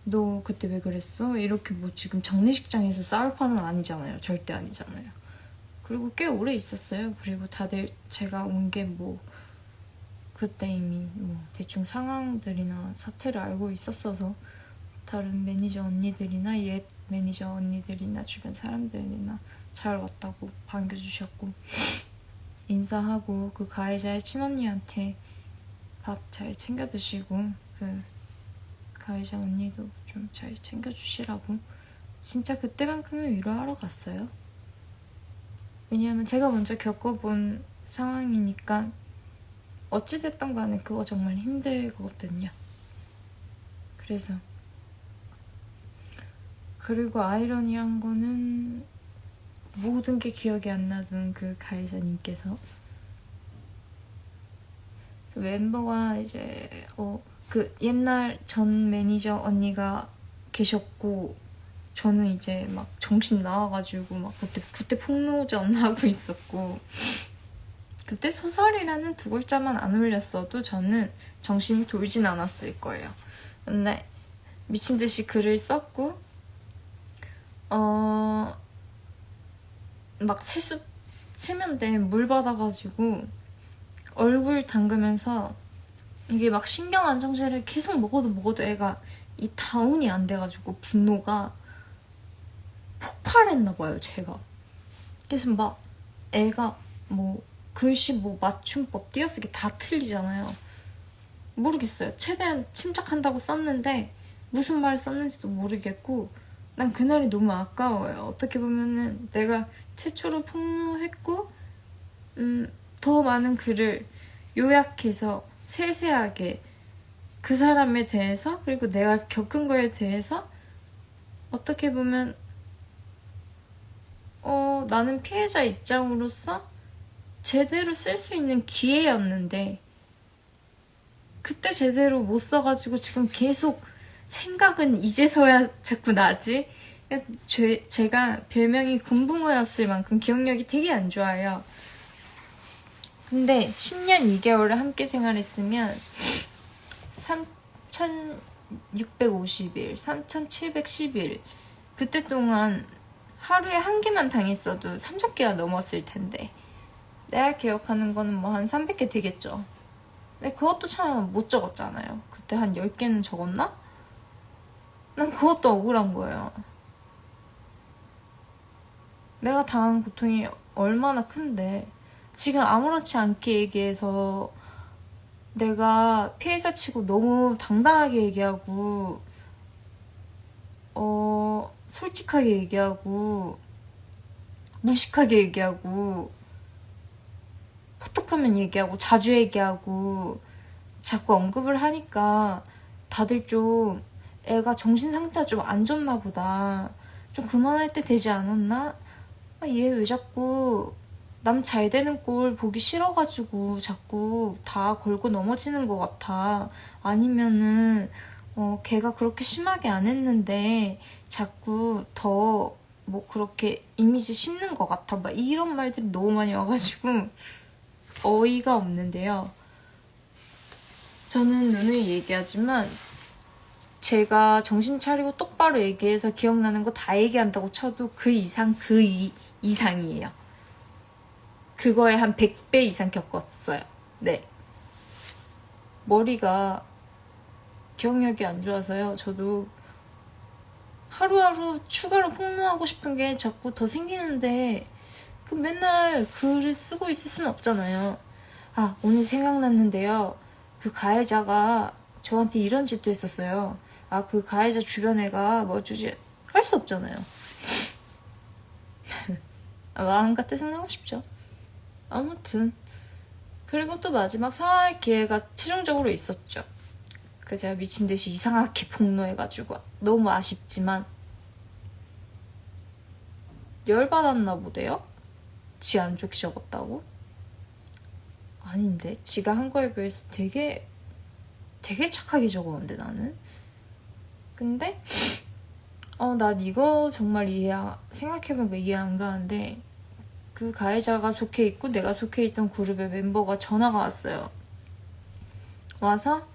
너 그때 왜 그랬어? 이렇게 지금 장례식장에서 싸울 판은 아니잖아요. 절대 아니잖아요. 그리고 꽤 오래 있었어요. 그리고 다들 제가 온 게 그때 이미 대충 상황들이나 사태를 알고 있었어서 다른 매니저 언니들이나 옛 매니저 언니들이나 주변 사람들이나 잘 왔다고 반겨주셨고 인사하고 그 가해자의 친언니한테 밥 잘 챙겨 드시고 그 가해자 언니도 좀 잘 챙겨주시라고 진짜 그때만큼은 위로하러 갔어요. 왜냐하면 제가 먼저 겪어본 상황이니까 어찌됐던 간에 그거 정말 힘들거든요. 그래서 그리고 아이러니한 거는 모든 게 기억이 안 나던 그 가해자님께서 그 멤버가 이제 그 옛날 전 매니저 언니가 계셨고 저는 이제 막 정신 나와가지고 막 그때 폭로전 하고 있었고 그때 소설이라는 두 글자만 안 올렸어도 저는 정신이 돌진 않았을 거예요. 근데 미친 듯이 글을 썼고 막 세면대에 물 받아가지고 얼굴 담그면서 이게 막 신경 안정제를 계속 먹어도 애가 이 다운이 안 돼가지고 분노가 폭발했나 봐요, 제가. 그래서 막 애가 글씨 맞춤법 띄어쓰기 다 틀리잖아요. 모르겠어요. 최대한 침착한다고 썼는데 무슨 말을 썼는지도 모르겠고 난 그날이 너무 아까워요. 어떻게 보면은 내가 최초로 폭로했고 더 많은 글을 요약해서 세세하게 그 사람에 대해서 그리고 내가 겪은 거에 대해서 어떻게 보면 나는 피해자 입장으로서 제대로 쓸 수 있는 기회였는데 그때 제대로 못 써가지고 지금 계속 생각은 이제서야 자꾸 나지. 제가 별명이 군붕어였을 만큼 기억력이 되게 안 좋아요. 근데 10년 2개월을 함께 생활했으면 3,650일, 3,710일 그때 동안 하루에 한 개만 당했어도 30개가 넘었을 텐데 내가 기억하는 거는 한 300개 되겠죠. 근데 그것도 참 못 적었잖아요. 그때 한 10개는 적었나? 난 그것도 억울한 거예요. 내가 당한 고통이 얼마나 큰데 지금 아무렇지 않게 얘기해서 내가 피해자 치고 너무 당당하게 얘기하고 솔직하게 얘기하고 무식하게 얘기하고 포떡하면 얘기하고 자주 얘기하고 자꾸 언급을 하니까 다들 좀 애가 정신 상태가 좀 안 좋나 보다. 좀 그만할 때 되지 않았나? 얘 왜 자꾸 남 잘 되는 꼴 보기 싫어가지고 자꾸 다 걸고 넘어지는 것 같아. 아니면은 걔가 그렇게 심하게 안 했는데 자꾸 더 그렇게 이미지 심는 것 같아. 막 이런 말들이 너무 많이 와가지고 어이가 없는데요. 저는 누누이 얘기하지만 제가 정신 차리고 똑바로 얘기해서 기억나는 거 다 얘기한다고 쳐도 그 이상이에요. 그거에 한 100배 이상 겪었어요. 네. 머리가 기억력이 안 좋아서요. 저도 하루하루 추가로 폭로하고 싶은 게 자꾸 더 생기는데 맨날 글을 쓰고 있을 수는 없잖아요. 오늘 생각났는데요. 그 가해자가 저한테 이런 짓도 했었어요. 그 가해자 주변 애가 어쩌지 할 수 없잖아요. 마음과 뜻은 하고 싶죠. 아무튼 그리고 또 마지막 사과할 기회가 최종적으로 있었죠. 그 제가 미친듯이 이상하게 폭로해가지고 너무 아쉽지만 열받았나 보대요? 지 안 좋게 적었다고? 아닌데 지가 한 거에 비해서 되게 착하게 적었는데 나는. 근데 난 이거 정말 생각해보니까 이해 안 가는데 그 가해자가 속해 있고 내가 속해 있던 그룹의 멤버가 전화가 왔어요. 와서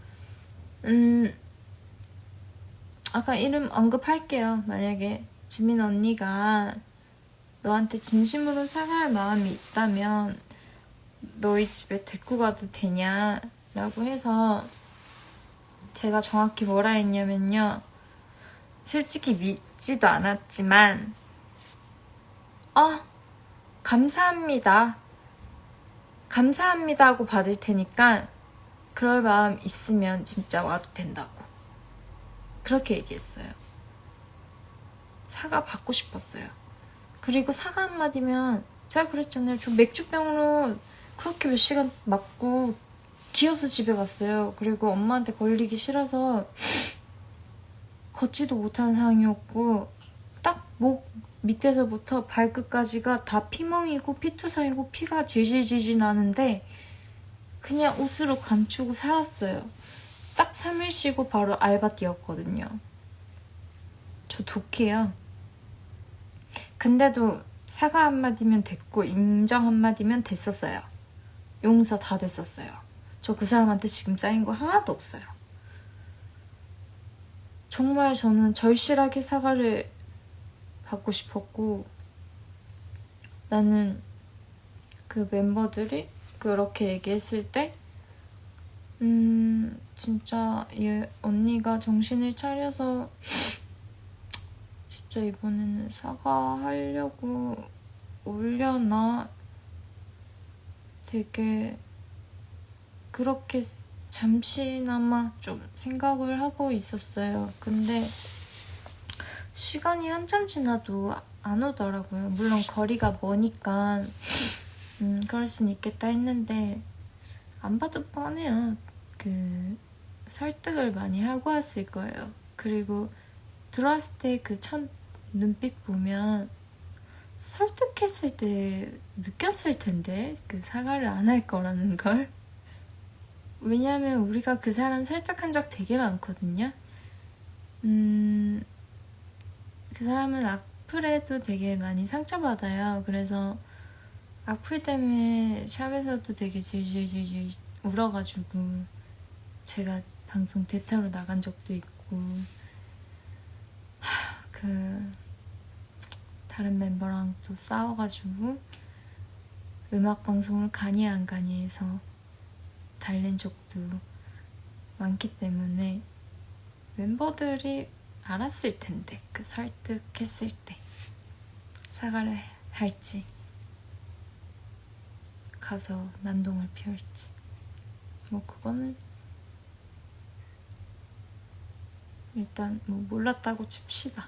아까 이름 언급할게요. 만약에 지민 언니가 너한테 진심으로 사과할 마음이 있다면 너희 집에 데리고 가도 되냐? 라고 해서 제가 정확히 뭐라 했냐면요. 솔직히 믿지도 않았지만 감사합니다. 감사합니다 하고 받을 테니까 그럴 마음 있으면 진짜 와도 된다고. 그렇게 얘기했어요. 사과 받고 싶었어요. 그리고 사과 한마디면 제가 그랬잖아요. 저 맥주병으로 그렇게 몇 시간 맞고 기어서 집에 갔어요. 그리고 엄마한테 걸리기 싫어서 걷지도 못하는 상황이었고 딱 목 밑에서부터 발끝까지가 다 피멍이고 피투성이고 피가 질질질질 나는데 그냥 옷으로 감추고 살았어요. 딱 3일 쉬고 바로 알바 뛰었거든요. 저 독해요. 근데도 사과 한마디면 됐고 인정 한마디면 됐었어요. 용서 다 됐었어요. 저 그 사람한테 지금 쌓인 거 하나도 없어요. 정말 저는 절실하게 사과를 받고 싶었고 나는 그 멤버들이 그렇게 얘기했을 때 진짜 얘 언니가 정신을 차려서 진짜 이번에는 사과하려고 올려나 되게 그렇게 잠시나마 좀 생각을 하고 있었어요. 근데 시간이 한참 지나도 안 오더라고요. 물론 거리가 머니까 그럴 순 있겠다 했는데 안 봐도 뻔해요. 그 설득을 많이 하고 왔을 거예요. 그리고 들어왔을 때 그 첫 눈빛 보면 설득했을 때 느꼈을 텐데 그 사과를 안 할 거라는 걸. 왜냐면 우리가 그 사람 설득한 적 되게 많거든요. 그 사람은 악플에도 되게 많이 상처받아요. 그래서 악플 때문에 샵에서도 되게 질질질질 울어가지고 제가 방송 대타로 나간 적도 있고 다른 멤버랑 또 싸워가지고 음악방송을 가니 안 가니 해서 달랜 적도 많기 때문에 멤버들이 알았을 텐데 그 설득했을 때 사과를 할지 가서 난동을 피울지 뭐 그거는 일단 뭐 몰랐다고 칩시다.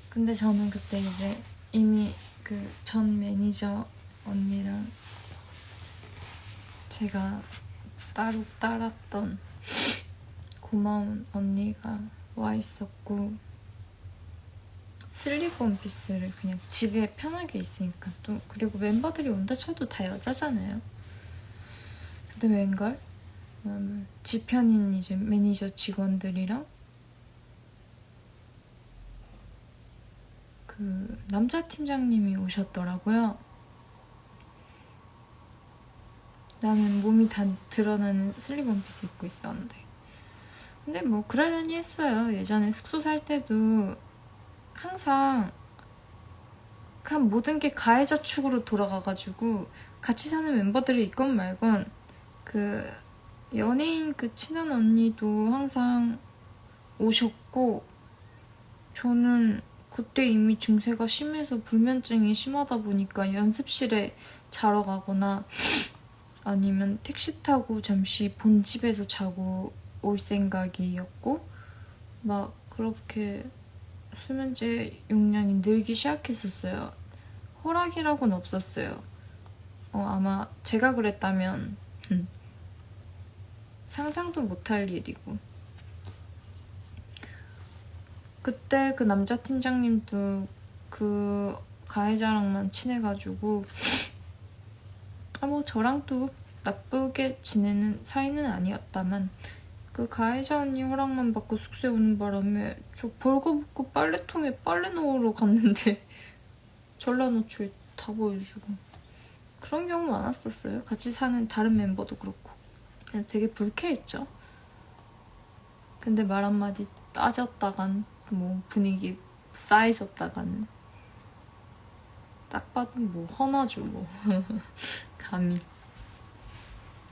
근데 저는 그때 이제 이미 그 전 매니저 언니랑 제가 따로 따랐던 고마운 언니가 와 있었고 슬리브 원피스를 그냥 집에 편하게 있으니까 또 그리고 멤버들이 온다 쳐도 다 여자잖아요. 근데 웬걸 지편인 이제 매니저 직원들이랑 그 남자 팀장님이 오셨더라고요. 나는 몸이 다 드러나는 슬리브 원피스 입고 있었는데 근데 뭐 그러려니 했어요. 예전에 숙소 살 때도 항상 그냥 모든 게 가해자 축으로 돌아가가지고 같이 사는 멤버들이 있건 말건 그 연예인 그 친한 언니도 항상 오셨고 저는 그때 이미 증세가 심해서 불면증이 심하다 보니까 연습실에 자러 가거나 아니면 택시 타고 잠시 본집에서 자고 올 생각이었고 막 그렇게 수면제 용량이 늘기 시작했었어요. 허락이라고는 없었어요. 아마 제가 그랬다면 상상도 못할 일이고. 그때 그 남자 팀장님도 그 가해자랑만 친해가지고 뭐 저랑 또 나쁘게 지내는 사이는 아니었다만 그 가해자 언니 허락만 받고 숙소에 오는 바람에 저 벌거벗고 빨래통에 빨래 넣으러 갔는데 전라노출 다 보여주고 그런 경우 많았었어요. 같이 사는 다른 멤버도 그렇고 그냥 되게 불쾌했죠. 근데 말 한마디 따졌다간 뭐 분위기 싸해졌다가는 딱 봐도 뭐 험하죠 뭐.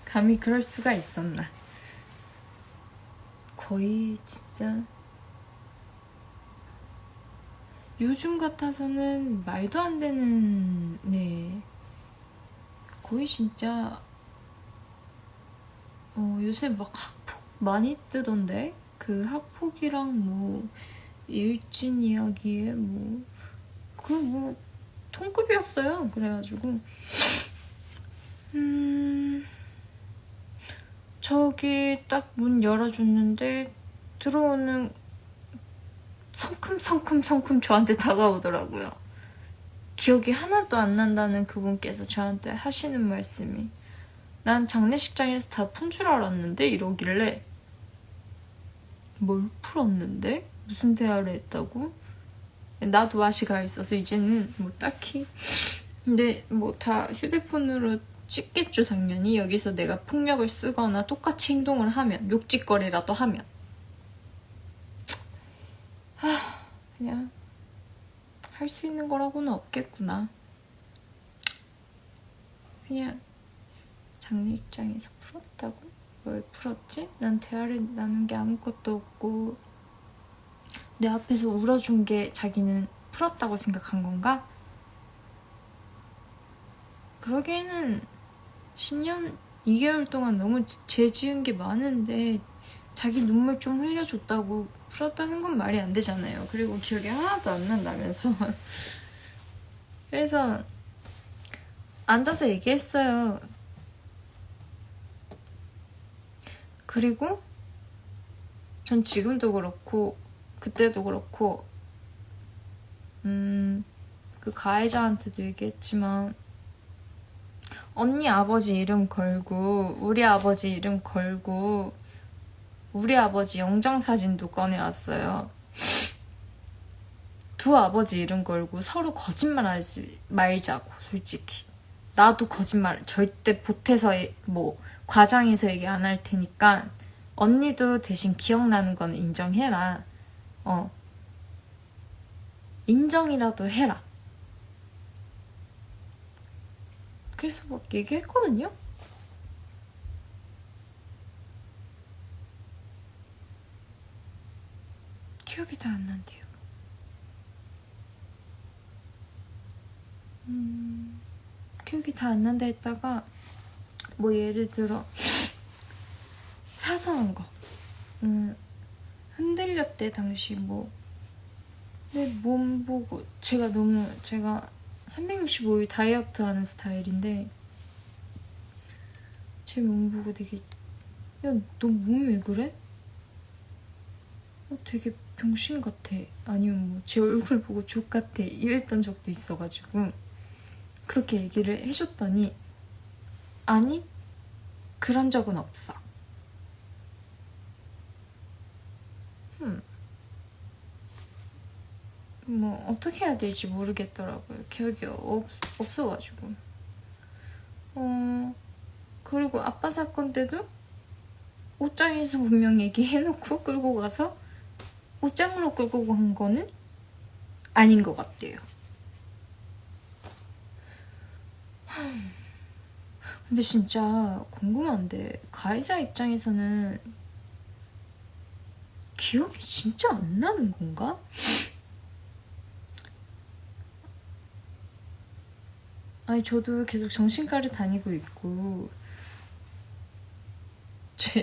감히 그럴 수가 있었나. 거의 진짜 요즘 같아서는 말도 안 되는 거의 진짜 요새 막 학폭 많이 뜨던데 그 학폭이랑 뭐 일진 이야기에 뭐 통급이었어요. 그래가지고 저기 딱 문 열어줬는데 들어오는 성큼성큼 저한테 다가오더라고요. 기억이 하나도 안 난다는 그분께서 저한테 하시는 말씀이 난 장례식장에서 다 푼 줄 알았는데 이러길래 뭘 풀었는데? 무슨 대화를 했다고? 나도 맛이 가 있어서 이제는 뭐 딱히 근데 뭐 다 휴대폰으로 찍겠죠 당연히. 여기서 내가 폭력을 쓰거나 똑같이 행동을 하면 욕짓거리라도 하면 그냥 할 수 있는 거라고는 없겠구나. 그냥 장례식장에서 풀었다고? 뭘 풀었지? 난 대화를 나눈 게 아무것도 없고 내 앞에서 울어준 게 자기는 풀었다고 생각한 건가? 그러기에는 10년 2개월 동안 너무 죄 지은 게 많은데 자기 눈물 좀 흘려줬다고 풀었다는 건 말이 안 되잖아요. 그리고 기억이 하나도 안 난다면서. 그래서 앉아서 얘기했어요. 그리고 전 지금도 그렇고 그때도 그렇고 그 가해자한테도 얘기했지만 언니 아버지 이름 걸고 우리 아버지 이름 걸고 우리 아버지 영정사진도 꺼내왔어요. 두 아버지 이름 걸고 서로 거짓말하지 말자고. 솔직히 나도 거짓말 절대 보태서 뭐 과장해서 얘기 안 할 테니까 언니도 대신 기억나는 거는 인정해라. 인정이라도 해라. 그래서 막 얘기했거든요. 기억이 다 안 난대요. 기억이 다 안 난다 했다가 뭐 예를 들어 사소한 거 흔들렸대 당시 뭐 내 몸 보고 제가 365일 다이어트 하는 스타일인데 제 몸 보고 되게 야 너 몸이 왜 그래? 되게 병신 같아. 아니면 뭐 제 얼굴 보고 족 같아. 이랬던 적도 있어가지고 그렇게 얘기를 해줬더니 아니 그런 적은 없어. 뭐 어떻게 해야 될지 모르겠더라고요. 기억이 없어가지고. 그리고 아빠 사건 때도 옷장에서 분명 얘기해놓고 끌고 가서 옷장으로 끌고 간 거는 아닌 것 같대요. 근데 진짜 궁금한데 가해자 입장에서는 기억이 진짜 안 나는 건가? 아니 저도 계속 정신과를 다니고 있고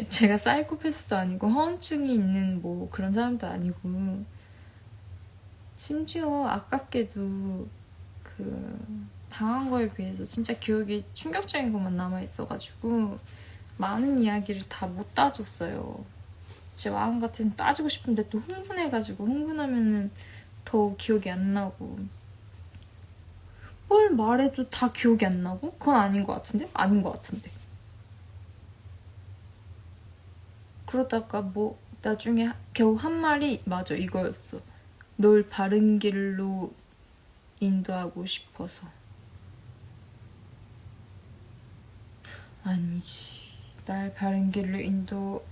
제가 사이코패스도 아니고 허언증이 있는 뭐 그런 사람도 아니고 심지어 아깝게도 그 당한 거에 비해서 진짜 기억이 충격적인 것만 남아있어가지고 많은 이야기를 다 못 따졌어요. 제 마음 같은 따지고 싶은데 또 흥분해가지고 흥분하면은 더 기억이 안 나고 뭘 말해도 다 기억이 안 나고? 그건 아닌 것 같은데? 아닌 것 같은데. 그러다가 뭐 나중에 겨우 한 말이 맞아 이거였어. 널 바른 길로 인도하고 싶어서. 아니지. 날 바른 길로 인도한다고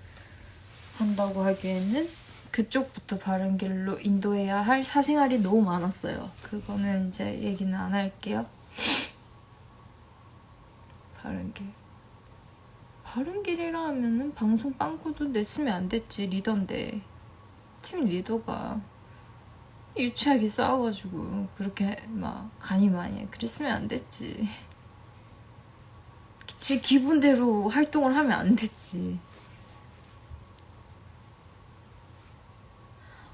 하기에는 그쪽부터 바른 길로 인도해야 할 사생활이 너무 많았어요. 그거는 이제 얘기는 안 할게요. 바른 길. 바른 길이라 하면은 방송 빵꾸도 냈으면 안 됐지. 리더인데. 팀 리더가 유치하게 싸워가지고 그렇게 막 간이 많이 그랬으면 안 됐지. 지 기분대로 활동을 하면 안 됐지.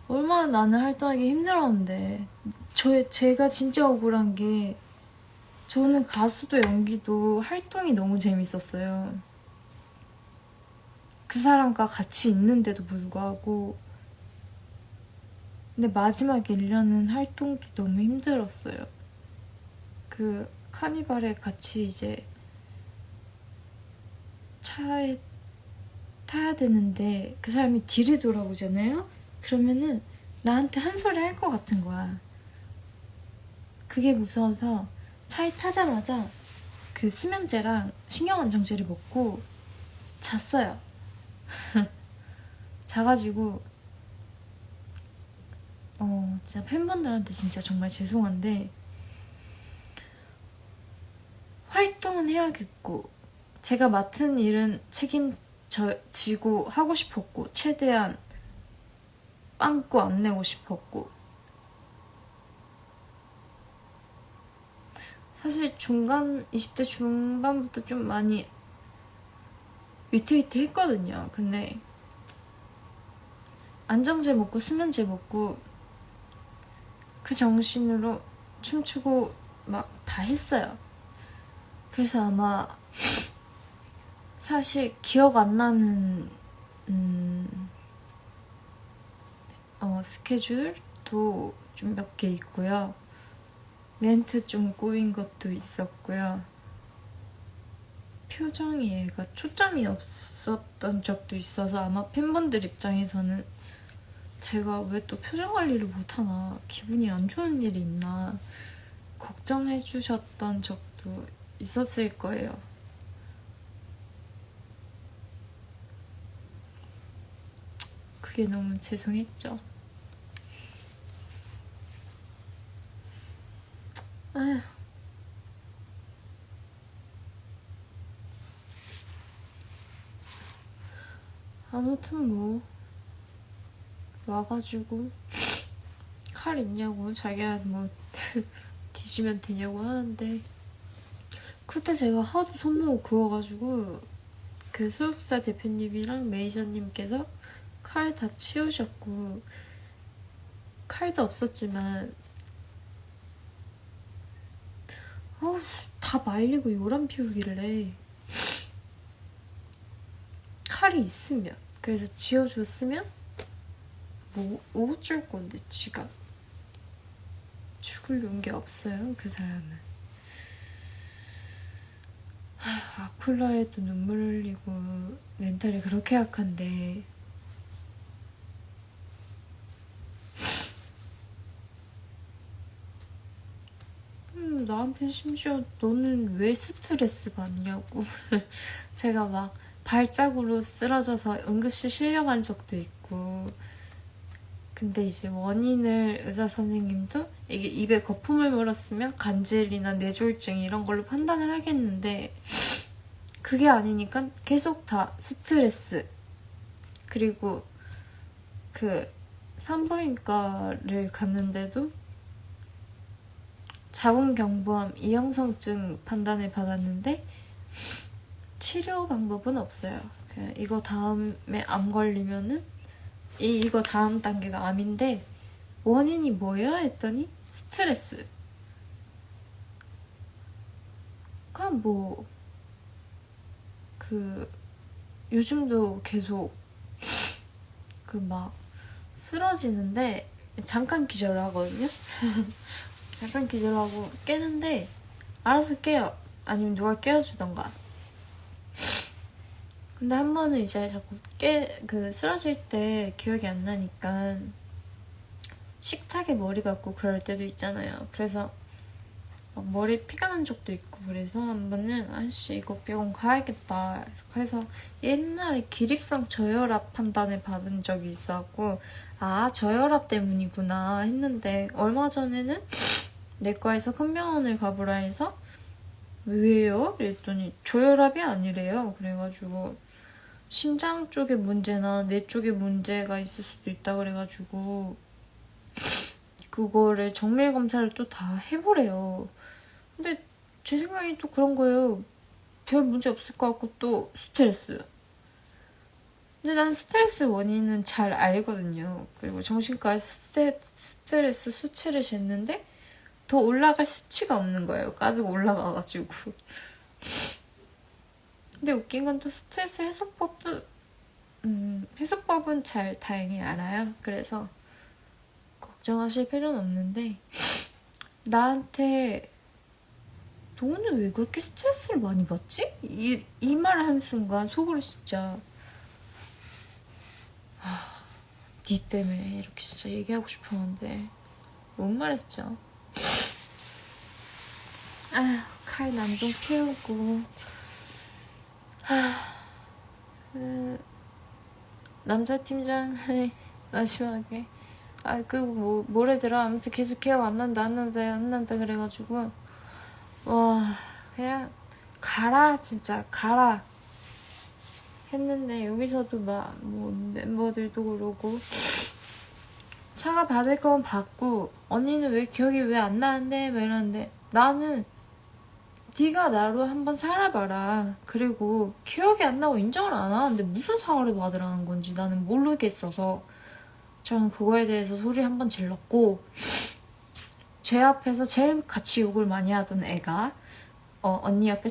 얼마나 나는 활동하기 힘들었는데 제가 진짜 억울한 게 저는 가수도 연기도 활동이 너무 재밌었어요. 그 사람과 같이 있는데도 불구하고 근데 마지막 1년은 활동도 너무 힘들었어요. 그 카니발에 같이 이제 차에 타야 되는데 그 사람이 뒤를 돌아보잖아요? 그러면은 나한테 한 소리 할 것 같은 거야. 그게 무서워서 차에 타자마자 그 수면제랑 신경안정제를 먹고 잤어요. 자가지고 진짜 팬분들한테 진짜 정말 죄송한데 활동은 해야겠고 제가 맡은 일은 책임지고 하고 싶었고 최대한 빵꾸 안 내고 싶었고 사실 20대 중반부터 좀 많이 위태위태했거든요. 근데 안정제 먹고 수면제 먹고 그 정신으로 춤추고 막 다 했어요. 그래서 아마 사실 기억 안 나는 스케줄도 좀 몇 개 있고요. 멘트 좀 꼬인 것도 있었고요. 표정이 얘가 초점이 없었던 적도 있어서 아마 팬분들 입장에서는 제가 왜 또 표정 관리를 못하나 기분이 안 좋은 일이 있나 걱정해 주셨던 적도 있었을 거예요. 그게 너무 죄송했죠. 아휴. 아무튼 뭐 와가지고 칼 있냐고 자기가 뭐 뒤지면 되냐고 하는데 그때 제가 하도 손목을 그어가지고 그 소속사 대표님이랑 매니저님께서 칼 다 치우셨고 칼도 없었지만 다 말리고 요람 피우길래 칼이 있으면 그래서 지어줬으면 뭐 어쩔 건데 지가 죽을 용기 없어요. 그 사람은 아쿨라에도 눈물 흘리고 멘탈이 그렇게 약한데 나한테 심지어 너는 왜 스트레스 받냐고 제가 막 발작으로 쓰러져서 응급실 실려간 적도 있고 근데 이제 원인을 의사 선생님도 이게 입에 거품을 물었으면 간질이나 뇌졸중 이런 걸로 판단을 하겠는데 그게 아니니까 계속 다 스트레스 그리고 그 산부인과를 갔는데도 자궁경부암 이형성증 판단을 받았는데 치료 방법은 없어요. 그냥 이거 다음에 암 걸리면은 이거 다음 단계가 암인데 원인이 뭐야? 했더니 스트레스. 그냥 요즘도 계속 막 쓰러지는데 잠깐 기절을 하거든요. 잠깐 기절하고 깨는데 알아서 깨요. 아니면 누가 깨워주던가. 근데 한 번은 이제 자꾸 쓰러질 때 기억이 안 나니까 식탁에 머리 박고 그럴 때도 있잖아요. 그래서 머리 피가 난 적도 있고, 그래서 한 번은 아씨 이거 병원 가야겠다. 그래서 옛날에 기립성 저혈압 판단을 받은 적이 있어갖고 아 저혈압 때문이구나 했는데, 얼마 전에는 내과에서 큰 병원을 가보라 해서 왜요? 그랬더니 저혈압이 아니래요. 그래가지고 심장 쪽에 문제나 뇌 쪽에 문제가 있을 수도 있다 그래가지고 그거를 정밀 검사를 또 다 해보래요. 근데 제 생각이 또 그런 거예요. 별 문제 없을 것 같고 또 스트레스. 근데 난 스트레스 원인은 잘 알거든요. 그리고 정신과에서 스트레스 수치를 쟀는데 더 올라갈 수치가 없는 거예요. 가득 올라가가지고. 근데 웃긴 건 또 스트레스 해소법은 잘 다행히 알아요. 그래서 걱정하실 필요는 없는데, 나한테 너는 왜 그렇게 스트레스를 많이 받지? 이 말을 한 순간 속으로 진짜 니 때문에 이렇게 진짜 얘기하고 싶었는데 못 말했죠. 아휴, 칼 난동 피우고 남자 팀장 마지막에 그리고 뭐래더라. 아무튼 계속 기억 안 난다 그래가지고 와 그냥 가라 진짜 가라 했는데, 여기서도 멤버들도 그러고 사과 받을 거면 받고 언니는 왜 기억이 왜 안 나는데 막 이러는데, 나는 네가 나로 한번 살아봐라. 그리고 기억이 안 나고 인정을 안 하는데 무슨 사과를 받으라는 건지 나는 모르겠어서 저는 그거에 대해서 소리 한번 질렀고, 제 앞에서 제일 같이 욕을 많이 하던 애가 언니 옆에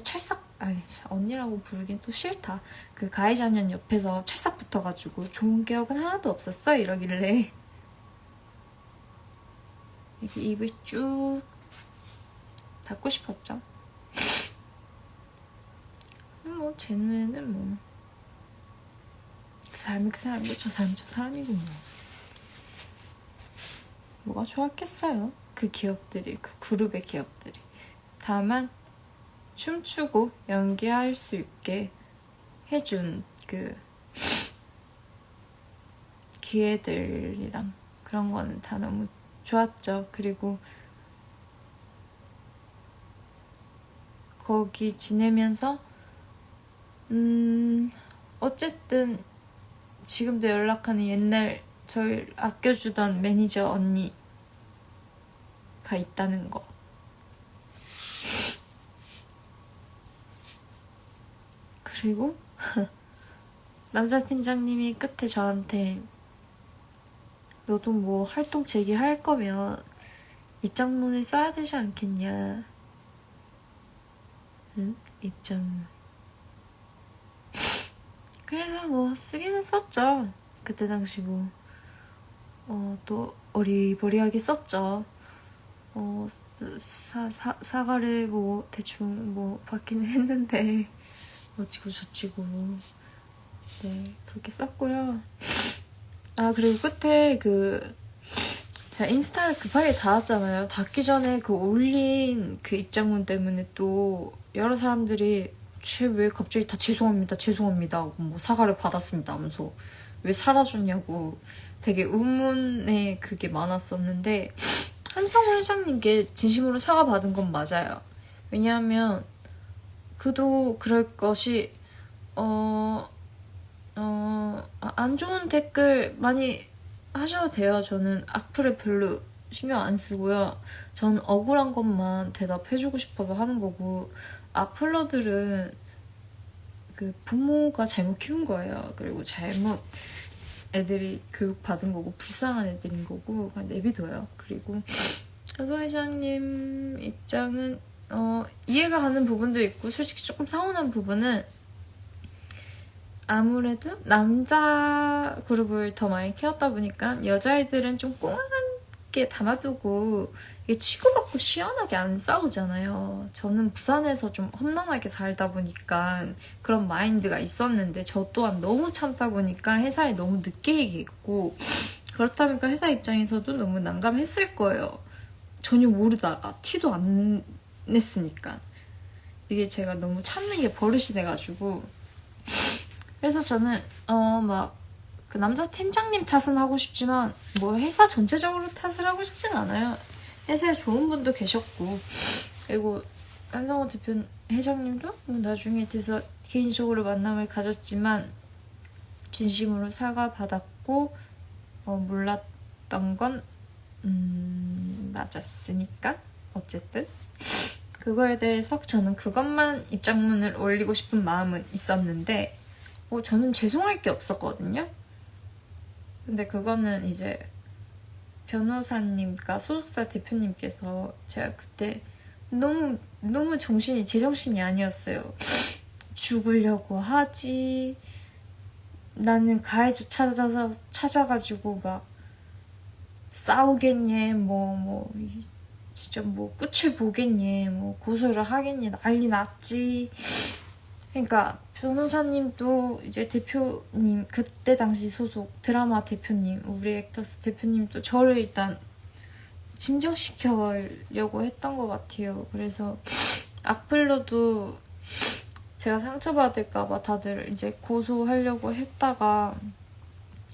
언니라고 부르긴 또 싫다. 그 가해자년 옆에서 찰싹 붙어가지고 좋은 기억은 하나도 없었어 이러길래 이렇게 입을 쭉 닫고 싶었죠. 쟤네는 그 사람이 그 사람이고 저 사람이 저 사람이고 뭐가 좋았겠어요. 그 기억들이, 그 그룹의 기억들이. 다만 춤추고 연기할 수 있게 해준 그 기회들이랑 그런 거는 다 너무 좋았죠. 그리고 거기 지내면서 어쨌든 지금도 연락하는 옛날 저를 아껴주던 매니저 언니가 있다는 거. 그리고 남자 팀장님이 끝에 저한테 너도 뭐 활동 재개할 거면 입장문을 써야 되지 않겠냐. 응? 입장문. 그래서 쓰기는 썼죠. 그때 당시 또 어리버리하게 썼죠. 사과를 대충 받기는 했는데 어찌고 저찌고 그렇게 썼고요. 그리고 끝에 제가 인스타를 급하게 닫았잖아요. 닫기 전에 올린 그 입장문 때문에 또 여러 사람들이 쟤 왜 갑자기 다 죄송합니다 하고 사과를 받았습니다 하면서 왜 사라졌냐고 되게 의문의 그게 많았었는데, 한성우 회장님께 진심으로 사과 받은 건 맞아요. 왜냐하면 그도 그럴 것이 안 좋은 댓글 많이 하셔도 돼요. 저는 악플에 별로 신경 안 쓰고요. 전 억울한 것만 대답해주고 싶어서 하는 거고, 악플러들은 그 부모가 잘못 키운 거예요. 그리고 잘못 애들이 교육받은 거고 불쌍한 애들인 거고 그냥 내비둬요. 그리고 여소 회장님 입장은 이해가 가는 부분도 있고 솔직히 조금 서운한 부분은 아무래도 남자 그룹을 더 많이 키웠다 보니까 여자애들은 좀 꽁하게 담아두고 이게 치고받고 시원하게 안 싸우잖아요. 저는 부산에서 좀 험난하게 살다 보니까 그런 마인드가 있었는데 저 또한 너무 참다 보니까 회사에 너무 늦게 얘기했고 그렇다 보니까 회사 입장에서도 너무 난감했을 거예요. 전혀 모르다가 티도 안 냈으니까. 이게 제가 너무 참는 게 버릇이 돼가지고 그래서 저는 막 그 남자 팀장님 탓은 하고 싶지만 뭐 회사 전체적으로 탓을 하고 싶진 않아요. 회사에 좋은 분도 계셨고 그리고 한성호 대표 회장님도 뭐 나중에 돼서 개인적으로 만남을 가졌지만 진심으로 사과받았고 몰랐던 건 맞았으니까 어쨌든 그거에 대해서 저는 그것만 입장문을 올리고 싶은 마음은 있었는데 저는 죄송할 게 없었거든요. 근데 그거는 이제 변호사님과 소속사 대표님께서 제가 그때 너무 제정신이 아니었어요. 죽으려고 하지. 나는 가해자 찾아가지고 막 싸우겠니? 진짜 뭐 끝을 보겠니? 뭐 고소를 하겠니? 난리 났지. 그러니까 변호사님도 이제 대표님 그때 당시 소속 드라마 대표님 우리 액터스 대표님도 저를 일단 진정시켜려고 했던 것 같아요. 그래서 악플로도 제가 상처받을까봐 다들 이제 고소하려고 했다가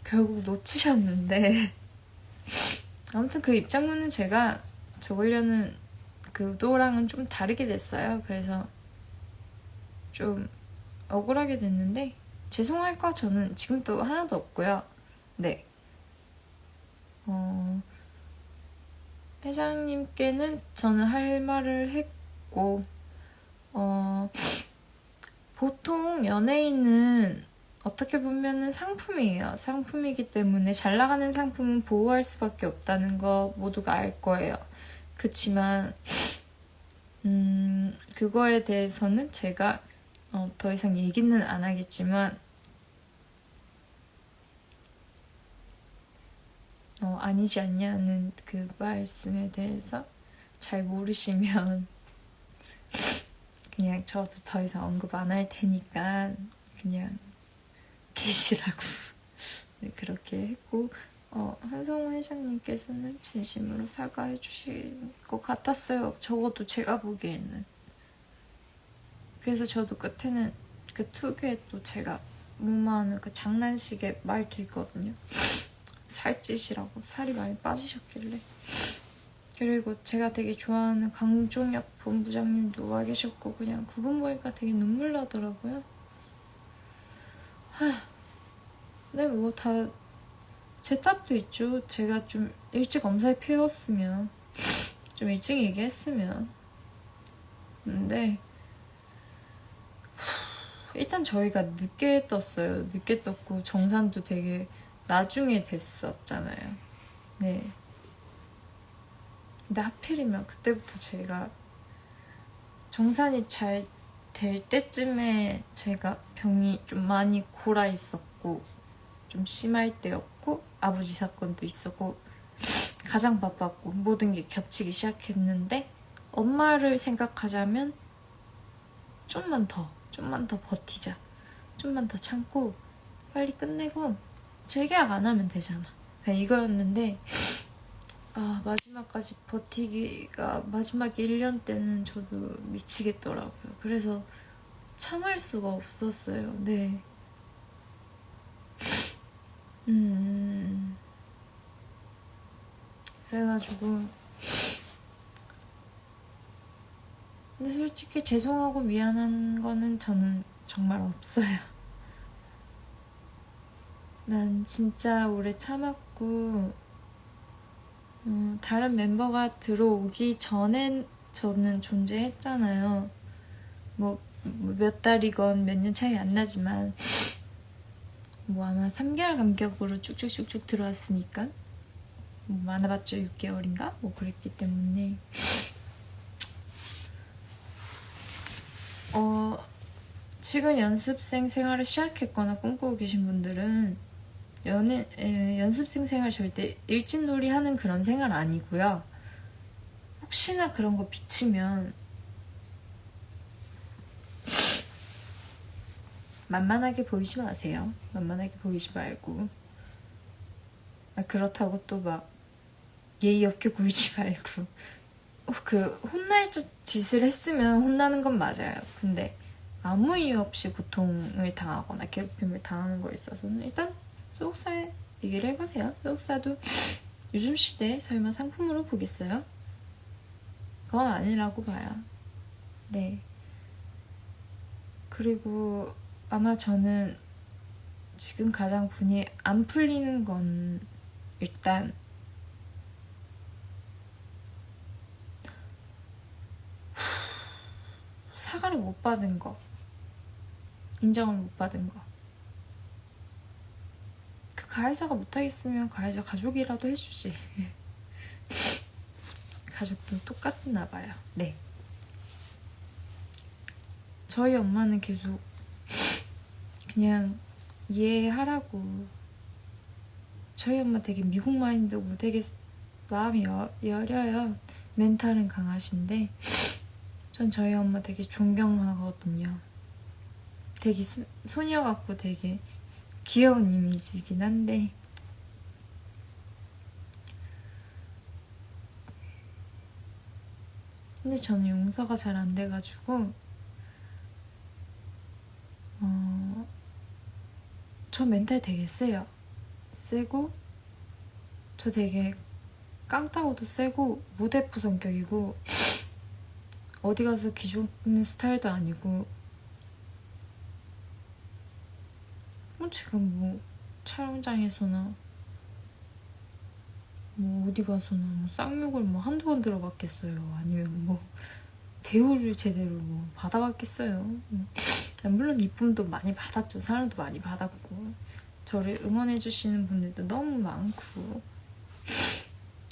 결국 놓치셨는데 아무튼 그 입장문은 제가 적으려는 그 의도랑은 좀 다르게 됐어요. 그래서 좀 억울하게 됐는데 죄송할 거 저는 지금도 하나도 없고요. 네. 회장님께는 저는 할 말을 했고 보통 연예인은 어떻게 보면은 상품이에요. 상품이기 때문에 잘 나가는 상품은 보호할 수밖에 없다는 거 모두가 알 거예요. 그치만 그거에 대해서는 제가 더 이상 얘기는 안 하겠지만 아니지 않냐는 그 말씀에 대해서 잘 모르시면 그냥 저도 더 이상 언급 안 할 테니까 그냥 계시라고 네, 그렇게 했고 한성호 회장님께서는 진심으로 사과해 주실 것 같았어요. 적어도 제가 보기에는. 그래서 저도 끝에는 그 특유의 또 제가 무마하는 그 장난식의 말도 있거든요. 살찌시라고 살이 많이 빠지셨길래. 그리고 제가 되게 좋아하는 강종혁 본부장님도 와 계셨고 그냥 그분 보니까 되게 눈물 나더라고요. 근데 뭐 다 제 탓도 있죠. 제가 좀 일찍 엄살 피웠으면 좀 일찍 얘기했으면. 근데 일단 저희가 늦게 떴어요. 늦게 떴고 정산도 되게 나중에 됐었잖아요. 네. 근데 하필이면 그때부터 제가 정산이 잘 될 때쯤에 제가 병이 좀 많이 골아 있었고 좀 심할 때였고 아버지 사건도 있었고 가장 바빴고 모든 게 겹치기 시작했는데 엄마를 생각하자면 좀만 더 버티자. 좀만 더 참고 빨리 끝내고 재계약 안 하면 되잖아. 그냥 이거였는데 마지막까지 버티기가 마지막 1년 때는 저도 미치겠더라고요. 그래서 참을 수가 없었어요. 네. 그래가지고 근데 솔직히 죄송하고 미안한 거는 저는 정말 없어요. 난 진짜 오래 참았고 다른 멤버가 들어오기 전엔 저는 존재했잖아요. 뭐 몇 달이건 몇 년 차이 안 나지만 뭐 아마 3개월 간격으로 쭉쭉쭉쭉 들어왔으니까 뭐 많아봤자 6개월인가? 뭐 그랬기 때문에 지금 연습생 생활을 시작했거나 꿈꾸고 계신 분들은 연습생 생활 절대 일진놀이 하는 그런 생활 아니고요. 혹시나 그런 거 비치면 만만하게 보이지 마세요. 만만하게 보이지 말고 그렇다고 또 막 예의 없게 굴지 말고 그 혼날 짓을 했으면 혼나는 건 맞아요. 근데 아무 이유 없이 고통을 당하거나 괴롭힘을 당하는 거에 있어서는 일단 소속사에 얘기를 해보세요. 소속사도 요즘 시대에 설마 상품으로 보겠어요? 그건 아니라고 봐요. 네. 그리고 아마 저는 지금 가장 분이 안 풀리는 건 일단 사과를 못 받은 거, 인정을 못 받은 거. 그 가해자가 못하겠으면 가해자 가족이라도 해주지. 가족도 똑같나 봐요. 네. 저희 엄마는 계속 그냥 이해하라고. 저희 엄마 되게 미국 마인드고 되게 마음이 여려요. 멘탈은 강하신데 전 저희 엄마 되게 존경하거든요. 되게 소녀 같고 되게 귀여운 이미지이긴 한데 근데 저는 용서가 잘 안 돼가지고 저 멘탈 되게 세요. 세고 저 되게 깡따구도 세고 무대프 성격이고 어디 가서 기죽는 스타일도 아니고 제가 뭐 촬영장에서나 뭐 어디 가서나 뭐 쌍욕을 뭐 한두 번 들어봤겠어요. 아니면 뭐 대우를 제대로 뭐 받아봤겠어요. 물론 이쁨도 많이 받았죠. 사랑도 많이 받았고 저를 응원해주시는 분들도 너무 많고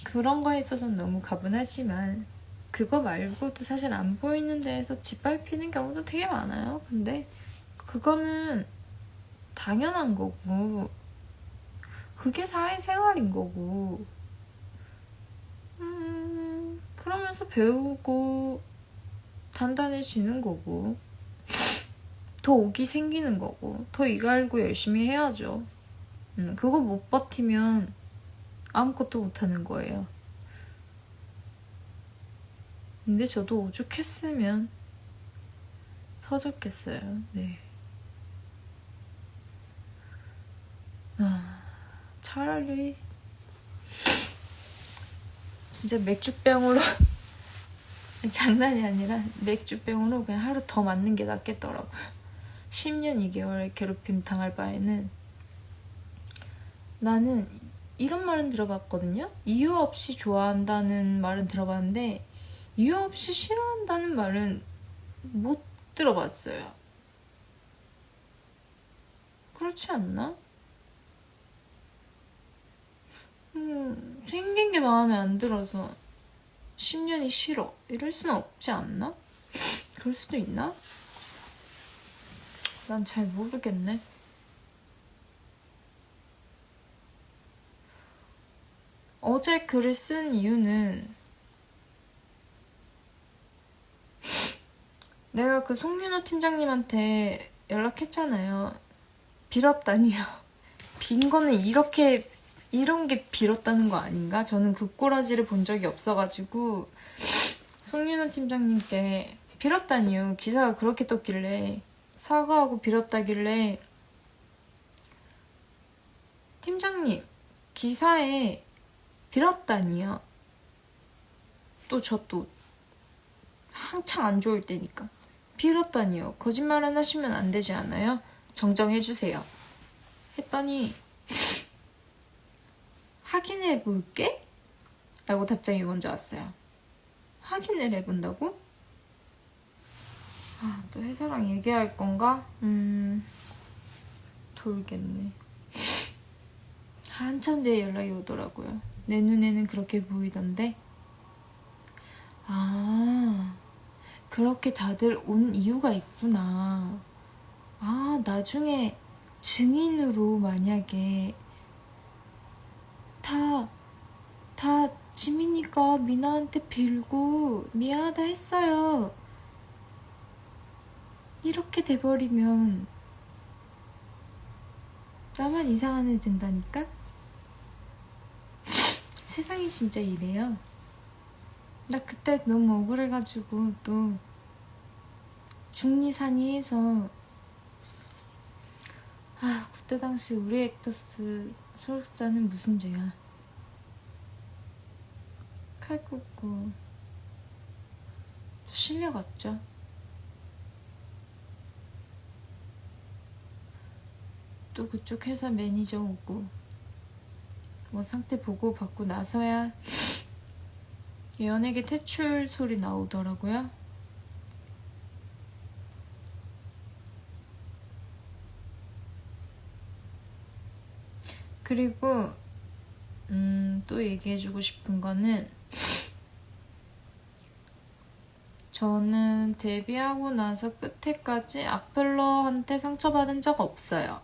그런 거에 있어서는 너무 가분하지만 그거 말고도 사실 안 보이는 데에서 짓밟히는 경우도 되게 많아요. 근데 그거는 당연한 거고 그게 사회생활인 거고 그러면서 배우고 단단해지는 거고 더 오기 생기는 거고 더 이거 알고 열심히 해야죠. 그거 못 버티면 아무것도 못하는 거예요. 근데 저도 오죽했으면 터졌겠어요. 네. 차라리 진짜 맥주병으로 장난이 아니라 맥주병으로 그냥 하루 더 맞는 게 낫겠더라고요. 10년 2개월 괴롭힘 당할 바에는. 나는 이런 말은 들어봤거든요. 이유 없이 좋아한다는 말은 들어봤는데 이유 없이 싫어한다는 말은 못 들어봤어요. 그렇지 않나? 생긴 게 마음에 안 들어서 10년이 싫어 이럴 수는 없지 않나? 그럴 수도 있나? 난 잘 모르겠네. 어제 글을 쓴 이유는 내가 그 송윤호 팀장님한테 연락했잖아요. 빌었다니요. 빈 거는 이런 게 빌었다는 거 아닌가? 저는 그 꼬라지를 본 적이 없어가지고 송윤호 팀장님께 빌었다니요. 기사가 그렇게 떴길래 사과하고 빌었다길래 팀장님 기사에 빌었다니요. 또 저 또 한창 안 좋을 때니까 빌었다니요. 거짓말은 하시면 안 되지 않아요? 정정해주세요. 했더니 확인해 볼게? 라고 답장이 먼저 왔어요. 확인을 해본다고? 또 회사랑 얘기할 건가? 돌겠네. 한참 뒤에 연락이 오더라고요. 내 눈에는 그렇게 보이던데 그렇게 다들 온 이유가 있구나. 아, 나중에 증인으로 만약에 다 지민이가 미나한테 빌고 미안하다 했어요. 이렇게 돼버리면 나만 이상한 애 된다니까? 세상이 진짜 이래요. 나 그때 너무 억울해가지고 또 중리산이해서 그때 당시 우리 액터스 소속사는 무슨 죄야. 칼 꽂고 실려갔죠. 또 그쪽 회사 매니저 오고 뭐 상태 보고 받고 나서야 연예계 퇴출 소리 나오더라고요. 그리고 또 얘기해주고 싶은 거는 저는 데뷔하고 나서 끝에까지 악플러한테 상처받은 적 없어요.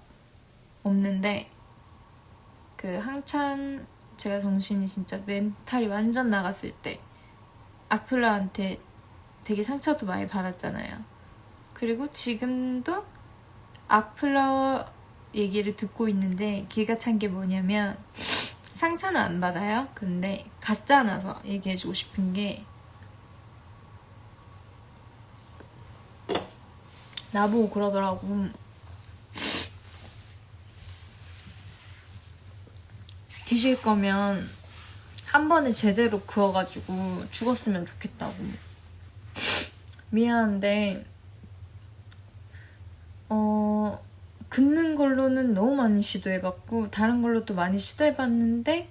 없는데 그 한참 제가 정신이 진짜 멘탈이 완전 나갔을 때 악플러한테 되게 상처도 많이 받았잖아요. 그리고 지금도 악플러 얘기를 듣고 있는데 기가 찬 게 뭐냐면 상처는 안 받아요. 근데 가짜나서 얘기해주고 싶은 게 나보고 그러더라고. 뒤질 거면 한 번에 제대로 그어가지고 죽었으면 좋겠다고. 미안한데 긋는 걸로는 너무 많이 시도해봤고 다른 걸로도 많이 시도해봤는데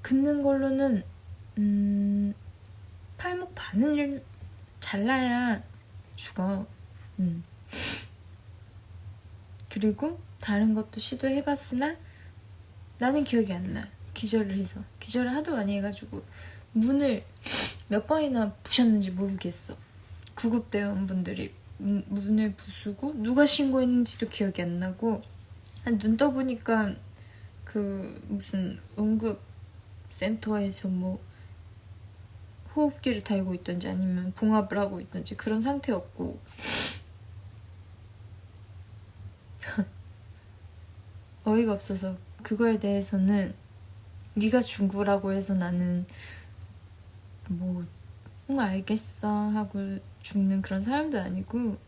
긋는 걸로는 팔목 반을 잘라야 죽어. 그리고 다른 것도 시도해봤으나 나는 기억이 안 나. 기절을 해서. 기절을 하도 많이 해가지고 문을 몇 번이나 부셨는지 모르겠어. 구급대원분들이 문을 부수고 누가 신고했는지도 기억이 안 나고 눈 떠보니까 그 무슨 응급센터에서 뭐 호흡기를 달고 있던지 아니면 봉합을 하고 있던지 그런 상태였고 어이가 없어서 그거에 대해서는 네가 죽으라고 해서 나는 뭐 알겠어 하고 죽는 그런 사람도 아니고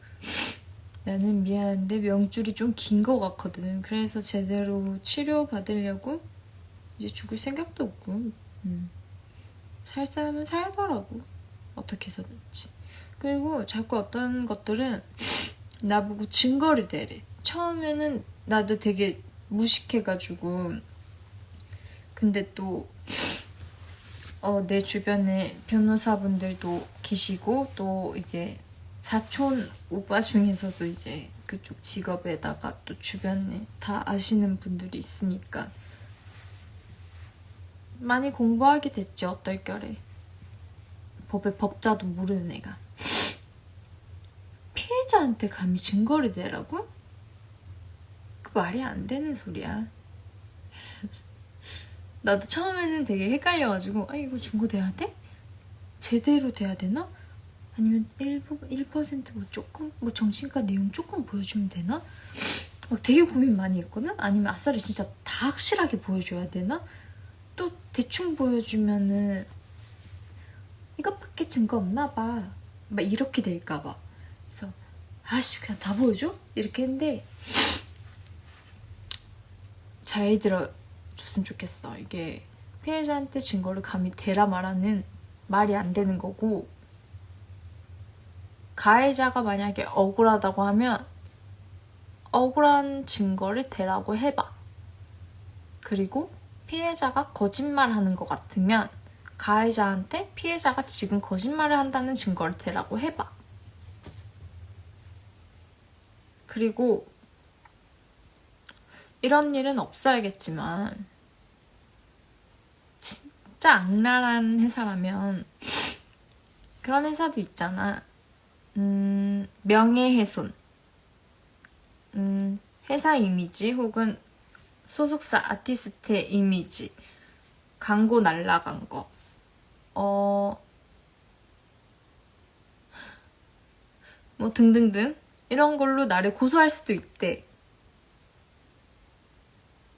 나는 미안한데 명줄이 좀 긴 것 같거든. 그래서 제대로 치료받으려고 이제 죽을 생각도 없고 살 사람은 살더라고. 어떻게 해서든지. 그리고 자꾸 어떤 것들은 나보고 증거를 대래. 처음에는 나도 되게 무식해가지고 근데 또 내 주변에 변호사분들도 계시고 또 이제 사촌 오빠 중에서도 이제 그쪽 직업에다가 또 주변에 다 아시는 분들이 있으니까 많이 공부하게 됐지 어떨결에. 법의 법자도 모르는 애가 피해자한테 감히 증거를 대라고? 그 말이 안 되는 소리야. 나도 처음에는 되게 헷갈려가지고 이거 증거 돼야 돼? 제대로 돼야 되나? 아니면 1% 조금? 정신과 내용 조금 보여주면 되나? 되게 고민 많이 했거든? 아니면 아싸리 진짜 다 확실하게 보여줘야 되나? 또 대충 보여주면은 이것밖에 증거 없나 봐. 막 이렇게 될까 봐. 그래서 그냥 다 보여줘? 이렇게 했는데 잘 들어줬으면 좋겠어. 이게 피해자한테 증거를 감히 대라 말하는 말이 안 되는 거고 가해자가 만약에 억울하다고 하면 억울한 증거를 대라고 해봐. 그리고 피해자가 거짓말하는 것 같으면 가해자한테 피해자가 지금 거짓말을 한다는 증거를 대라고 해봐. 그리고 이런 일은 없어야겠지만 진짜 악랄한 회사라면 그런 회사도 있잖아. 명예훼손. 회사 이미지 혹은 소속사 아티스트의 이미지. 광고 날라간 거. 뭐 등등등. 이런 걸로 나를 고소할 수도 있대.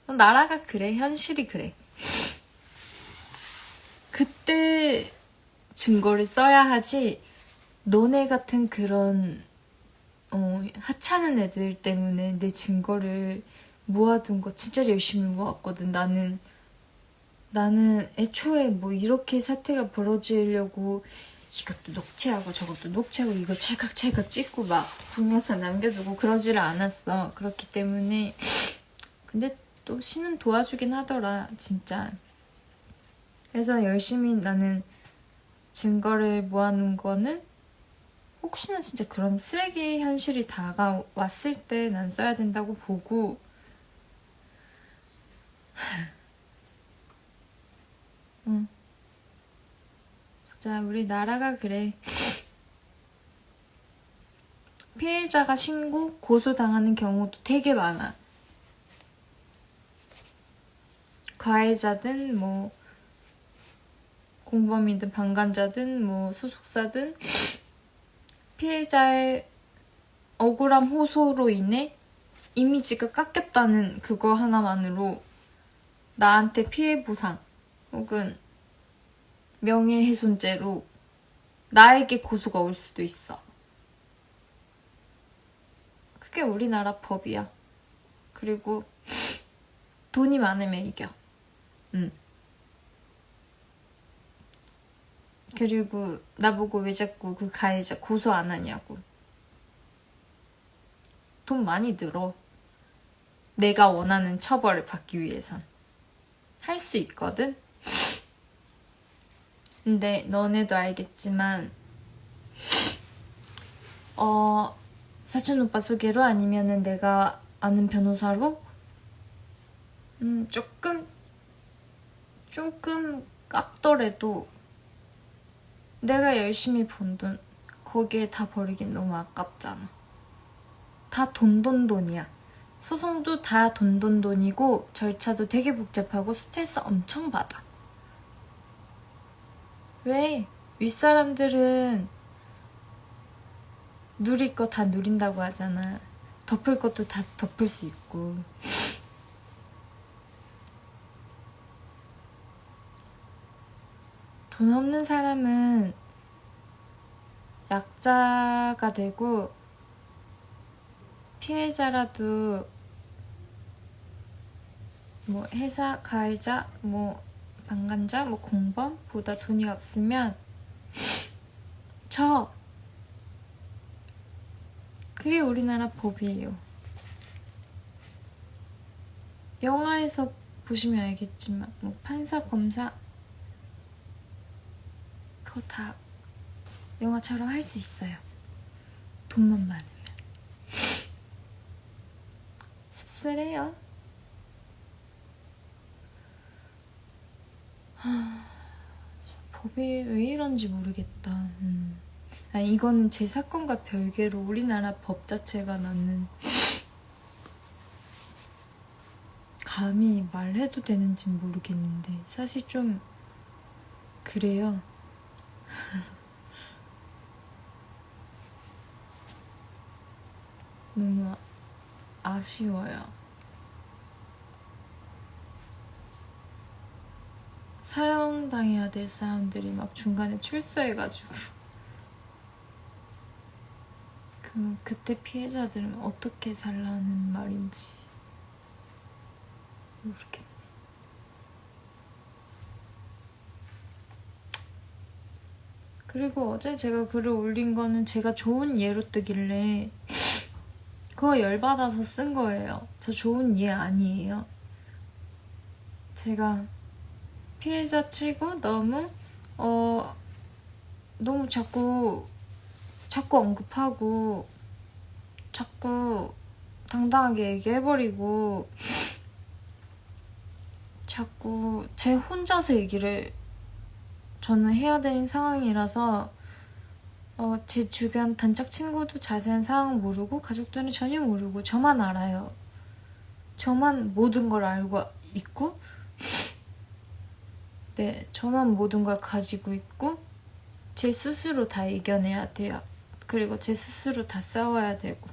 나라가 그래. 현실이 그래. 그때 증거를 써야 하지. 너네 같은 그런 하찮은 애들 때문에 내 증거를 모아둔 거 진짜 열심히 모았거든. 나는 애초에 뭐 이렇게 사태가 벌어지려고 이것도 녹취하고 저것도 녹취하고 이거 찰칵찰칵 찍고 막 동영상 남겨두고 그러지를 않았어. 그렇기 때문에 근데 또 신은 도와주긴 하더라 진짜. 그래서 열심히 나는 증거를 모아놓은 거는 혹시나 진짜 그런 쓰레기 현실이 다가왔을 때 난 써야 된다고 보고 진짜 우리 나라가 그래. 피해자가 신고, 고소당하는 경우도 되게 많아. 가해자든 뭐 공범이든 방관자든 뭐 소속사든 피해자의 억울함 호소로 인해 이미지가 깎였다는 그거 하나만으로 나한테 피해 보상 혹은 명예훼손죄로 나에게 고소가 올 수도 있어. 그게 우리나라 법이야. 그리고 돈이 많으면 이겨. 그리고 나보고 왜 자꾸 그 가해자 고소 안 하냐고. 돈 많이 들어. 내가 원하는 처벌을 받기 위해선. 할 수 있거든? 근데 너네도 알겠지만 사촌 오빠 소개로 아니면은 내가 아는 변호사로 조금 깝더라도 내가 열심히 번 돈 거기에 다 버리긴 너무 아깝잖아. 다 돈이야. 소송도 다 돈이고 절차도 되게 복잡하고 스트레스 엄청 받아. 왜? 윗사람들은 누릴 거 다 누린다고 하잖아. 덮을 것도 다 덮을 수 있고. 돈 없는 사람은 약자가 되고 피해자라도 뭐 회사 가해자 뭐 방관자 뭐 공범보다 돈이 없으면 그게 우리나라 법이에요. 영화에서 보시면 알겠지만 뭐 판사 검사 그거 다 영화처럼 할 수 있어요. 돈만 많으면. 씁쓸해요. 법이 왜 이런지 모르겠다. 아니, 이거는 제 사건과 별개로 우리나라 법 자체가 나는 감히 말해도 되는지 모르겠는데 사실 좀 그래요. 너무 아쉬워요. 사형당해야 될 사람들이 막 중간에 출소해가지고 그때 피해자들은 어떻게 살라는 말인지 모르겠네. 그리고 어제 제가 글을 올린 거는 제가 좋은 예로 뜨길래 그거 열받아서 쓴 거예요. 저 좋은 예 아니에요. 제가 피해자 치고 너무 자꾸 언급하고 자꾸 당당하게 얘기해버리고 자꾸 제 혼자서 얘기를 저는 해야 되는 상황이라서 제 주변 단짝 친구도 자세한 상황 모르고 가족들은 전혀 모르고 저만 알아요. 저만 모든 걸 알고 있고 네, 저만 모든 걸 가지고 있고 제 스스로 다 이겨내야 돼요. 그리고 제 스스로 다 싸워야 되고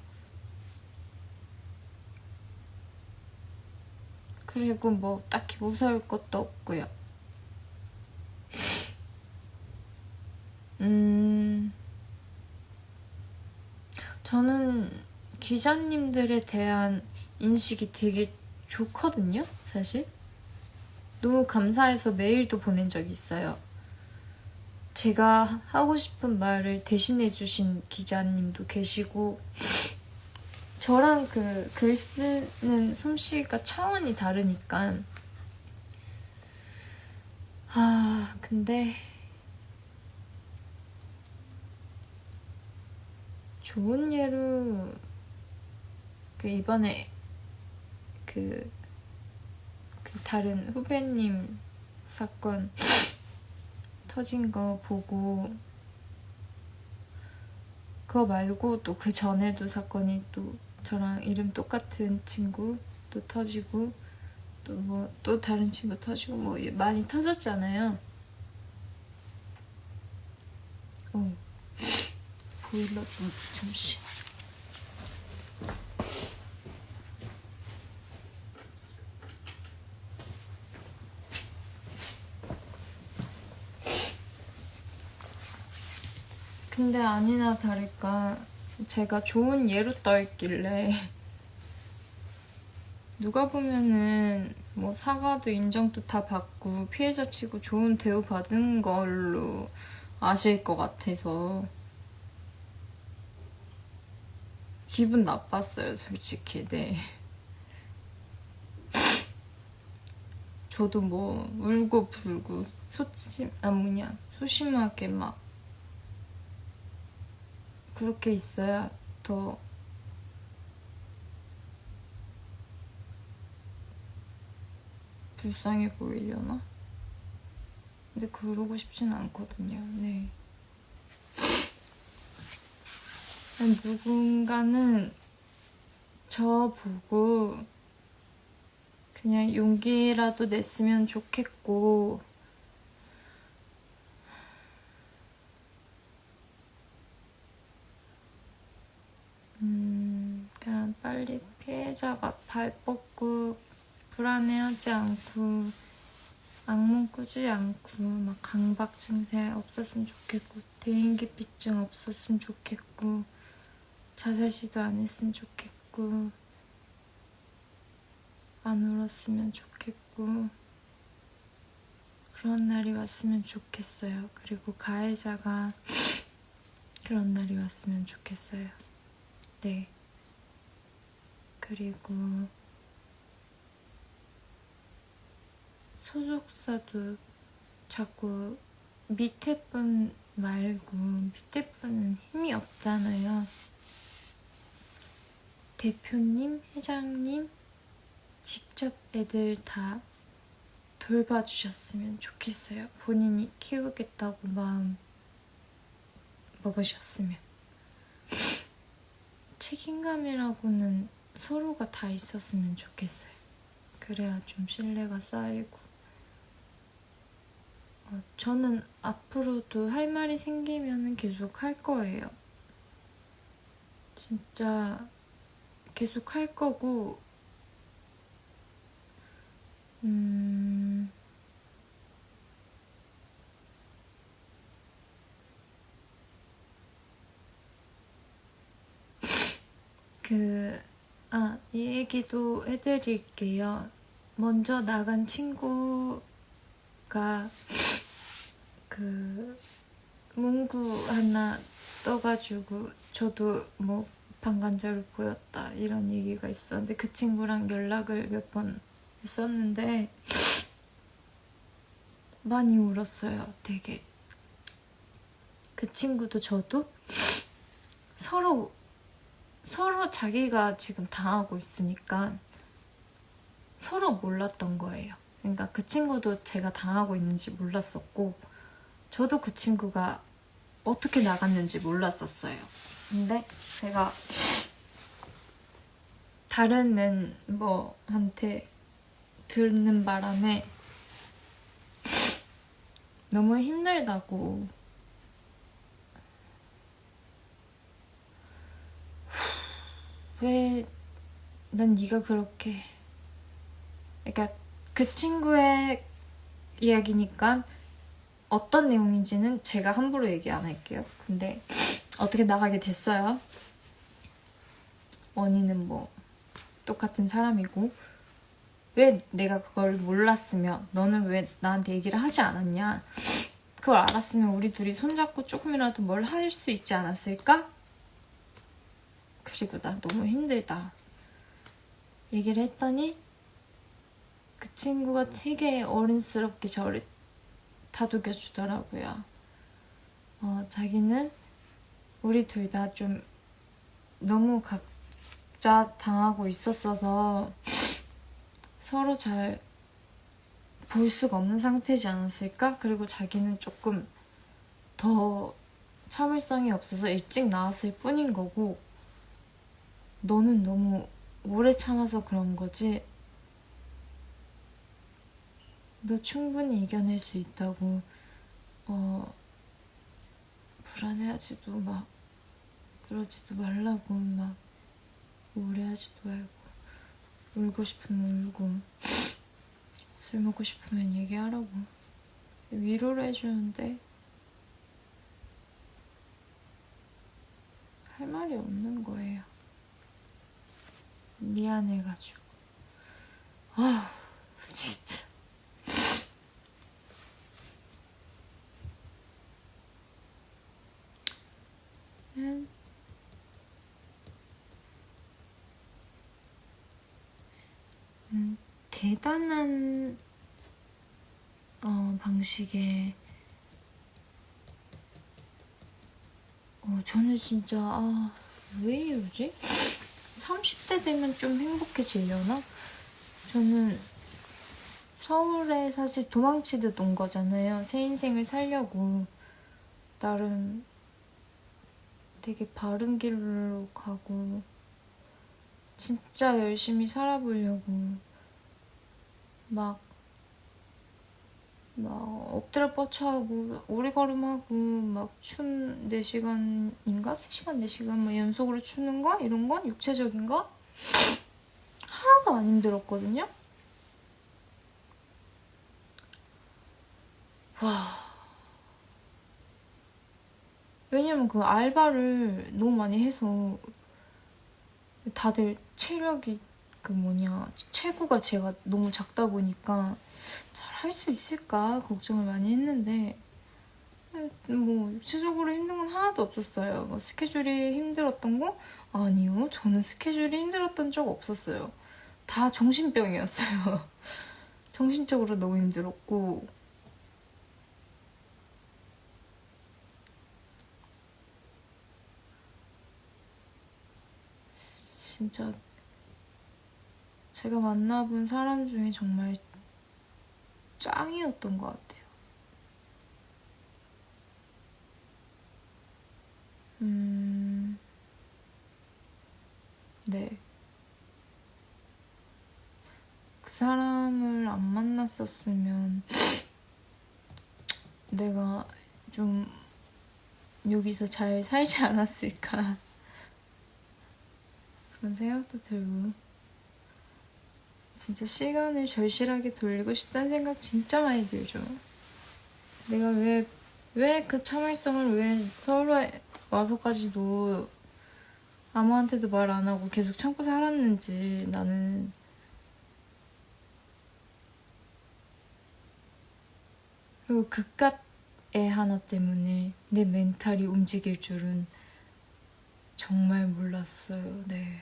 그리고 뭐 딱히 무서울 것도 없고요. 저는 기자님들에 대한 인식이 되게 좋거든요, 사실. 너무 감사해서 메일도 보낸 적이 있어요. 제가 하고 싶은 말을 대신해 주신 기자님도 계시고 저랑 그 글 쓰는 솜씨가 차원이 다르니까 근데 좋은 예로 이번에 그 다른 후배님 사건 터진 거 보고 그거 말고 또 그 전에도 사건이 또 저랑 이름 똑같은 친구 또 터지고 또 뭐 또 다른 친구 터지고 뭐 많이 터졌잖아요. 보일러 좀 잠시. 근데 아니나 다를까 제가 좋은 예로 떠있길래 누가 보면은 뭐 사과도 인정도 다 받고 피해자 치고 좋은 대우 받은 걸로 아실 것 같아서 기분 나빴어요, 솔직히. 네. 저도 뭐 울고 불고 소심하게 막 그렇게 있어야 더 불쌍해 보이려나? 근데 그러고 싶진 않거든요. 네. 누군가는 저 보고 그냥 용기라도 냈으면 좋겠고 그냥 빨리 피해자가 발 뻗고 불안해하지 않고 악몽 꾸지 않고 막 강박 증세 없었으면 좋겠고 대인기피증 없었으면 좋겠고 자살시도 안 했으면 좋겠고 안 울었으면 좋겠고 그런 날이 왔으면 좋겠어요. 그리고 가해자가 그런 날이 왔으면 좋겠어요. 네. 그리고 소속사도 자꾸 밑에 분 말고 밑에 분은 힘이 없잖아요. 대표님, 회장님 직접 애들 다 돌봐주셨으면 좋겠어요. 본인이 키우겠다고 마음 먹으셨으면. 책임감이라고는 서로가 다 있었으면 좋겠어요. 그래야 좀 신뢰가 쌓이고 저는 앞으로도 할 말이 생기면 계속 할 거예요. 진짜 계속 할 거고 이 얘기도 해드릴게요. 먼저 나간 친구가 문구 하나 떠가지고 저도 뭐 방관자를 보였다 이런 얘기가 있었는데 그 친구랑 연락을 몇 번 했었는데 많이 울었어요. 되게 그 친구도 저도 서로 자기가 지금 당하고 있으니까 서로 몰랐던 거예요. 그러니까 그 친구도 제가 당하고 있는지 몰랐었고 저도 그 친구가 어떻게 나갔는지 몰랐었어요. 근데 제가 다른 멤버한테 듣는 바람에 너무 힘들다고 왜 난 네가 그렇게 그러니까 그 친구의 이야기니까 어떤 내용인지는 제가 함부로 얘기 안 할게요. 근데 어떻게 나가게 됐어요. 원인은 뭐 똑같은 사람이고 왜 내가 그걸 몰랐으면 너는 왜 나한테 얘기를 하지 않았냐. 그걸 알았으면 우리 둘이 손잡고 조금이라도 뭘 할 수 있지 않았을까? 그리고 나 너무 힘들다 얘기를 했더니 그 친구가 되게 어른스럽게 저를 다독여 주더라고요. 자기는 우리 둘 다 좀 너무 각자 당하고 있었어서 서로 잘 볼 수가 없는 상태지 않았을까? 그리고 자기는 조금 더 참을성이 없어서 일찍 나왔을 뿐인 거고 너는 너무 오래 참아서 그런 거지. 너 충분히 이겨낼 수 있다고. 불안해하지도 막 그러지도 말라고 막 우울해하지도 말고 울고 싶으면 울고 술 먹고 싶으면 얘기하라고 위로를 해주는데 할 말이 없는 거예요. 미안해가지고. 아 진짜. 대단한 방식의 저는 진짜 왜 이러지? 30대 되면 좀 행복해지려나? 저는 서울에 사실 도망치듯 온 거잖아요. 새 인생을 살려고. 나름 되게 바른 길로 가고 진짜 열심히 살아보려고 막 엎드려 뻗쳐하고 오리걸음하고 막 춤 4시간인가? 3시간 4시간 막 연속으로 추는 거? 이런 거? 육체적인 거? 하나도 안 힘들었거든요? 와. 왜냐면 그 알바를 너무 많이 해서 다들 체력이 체구가 제가 너무 작다 보니까 잘 할 수 있을까 걱정을 많이 했는데 뭐 육체적으로 힘든 건 하나도 없었어요. 뭐 스케줄이 힘들었던 거? 아니요. 저는 스케줄이 힘들었던 적 없었어요. 다 정신병이었어요. 정신적으로 너무 힘들었고 진짜 제가 만나본 사람 중에 정말 짱이었던 것 같아요. 네. 그 사람을 안 만났었으면 내가 좀 여기서 잘 살지 않았을까 그런 생각도 들고 진짜 시간을 절실하게 돌리고 싶다는 생각 진짜 많이 들죠. 내가 왜 그 참을성을 왜 서울에 와서까지도 아무한테도 말 안 하고 계속 참고 살았는지 나는 그리고 그깟 애 하나 때문에 내 멘탈이 움직일 줄은 정말 몰랐어요. 네.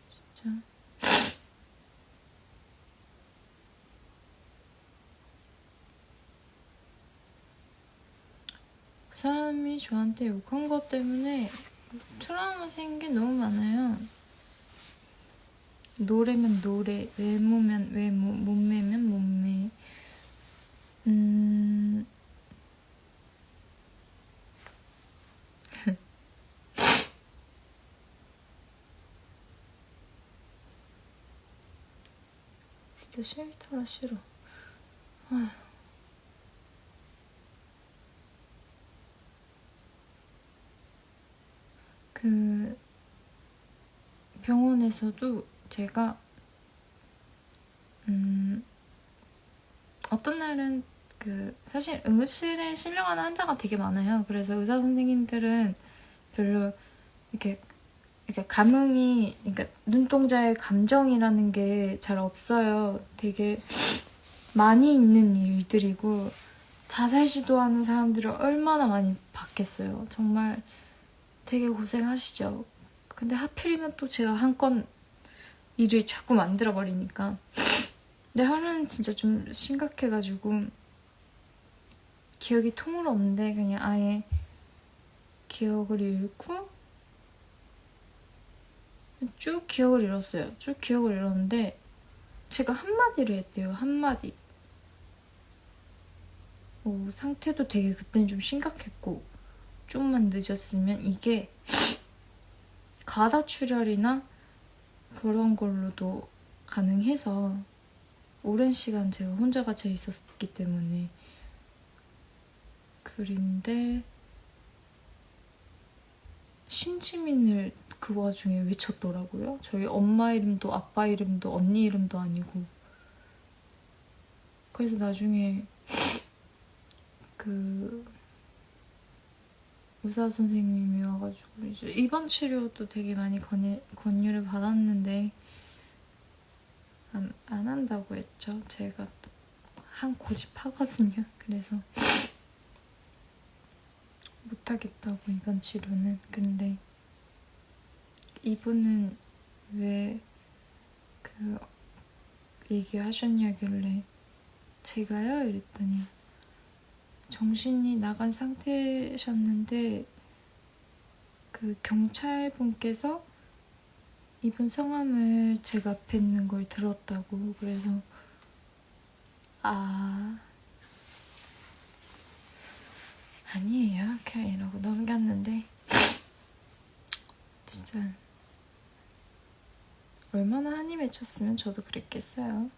진짜. 그 사람이 저한테 욕한 것 때문에 트라우마 생긴 게 너무 많아요. 노래면 노래, 외모면 외모, 몸매면 몸매. 진짜 싫더라 싫어. 아휴. 그 병원에서도 제가 어떤 날은 사실 응급실에 실려가는 환자가 되게 많아요. 그래서 의사 선생님들은 별로 이렇게 감흥이, 그러니까 눈동자에 감정이라는 게 잘 없어요. 되게 많이 있는 일들이고, 자살 시도하는 사람들을 얼마나 많이 봤겠어요. 정말 되게 고생하시죠. 근데 하필이면 또 제가 한 건 일을 자꾸 만들어버리니까. 근데 하루는 진짜 좀 심각해가지고 기억이 통으로 없는데 그냥 아예 기억을 잃고 쭉 기억을 잃었어요. 쭉 기억을 잃었는데 제가 한마디를 했대요. 한마디. 상태도 되게 그때는 좀 심각했고, 좀만 늦었으면 이게 가다출혈이나 그런 걸로도 가능해서 오랜 시간 제가 혼자 갇혀 있었기 때문에. 그런데 신지민을 그 와중에 외쳤더라고요. 저희 엄마 이름도 아빠 이름도 언니 이름도 아니고. 그래서 나중에 의사 선생님이 와가지고 이제 입원 치료도 되게 많이 권유를 받았는데 안 한다고 했죠. 제가 한 고집하거든요. 그래서 못하겠다고, 입원 치료는. 근데 이분은 왜 얘기하셨냐길래 제가요? 이랬더니 정신이 나간 상태셨는데 경찰분께서 이분 성함을 제가 앞에 있는 걸 들었다고. 그래서 아니에요 그냥 이러고 넘겼는데, 진짜 얼마나 한이 맺혔으면 저도 그랬겠어요.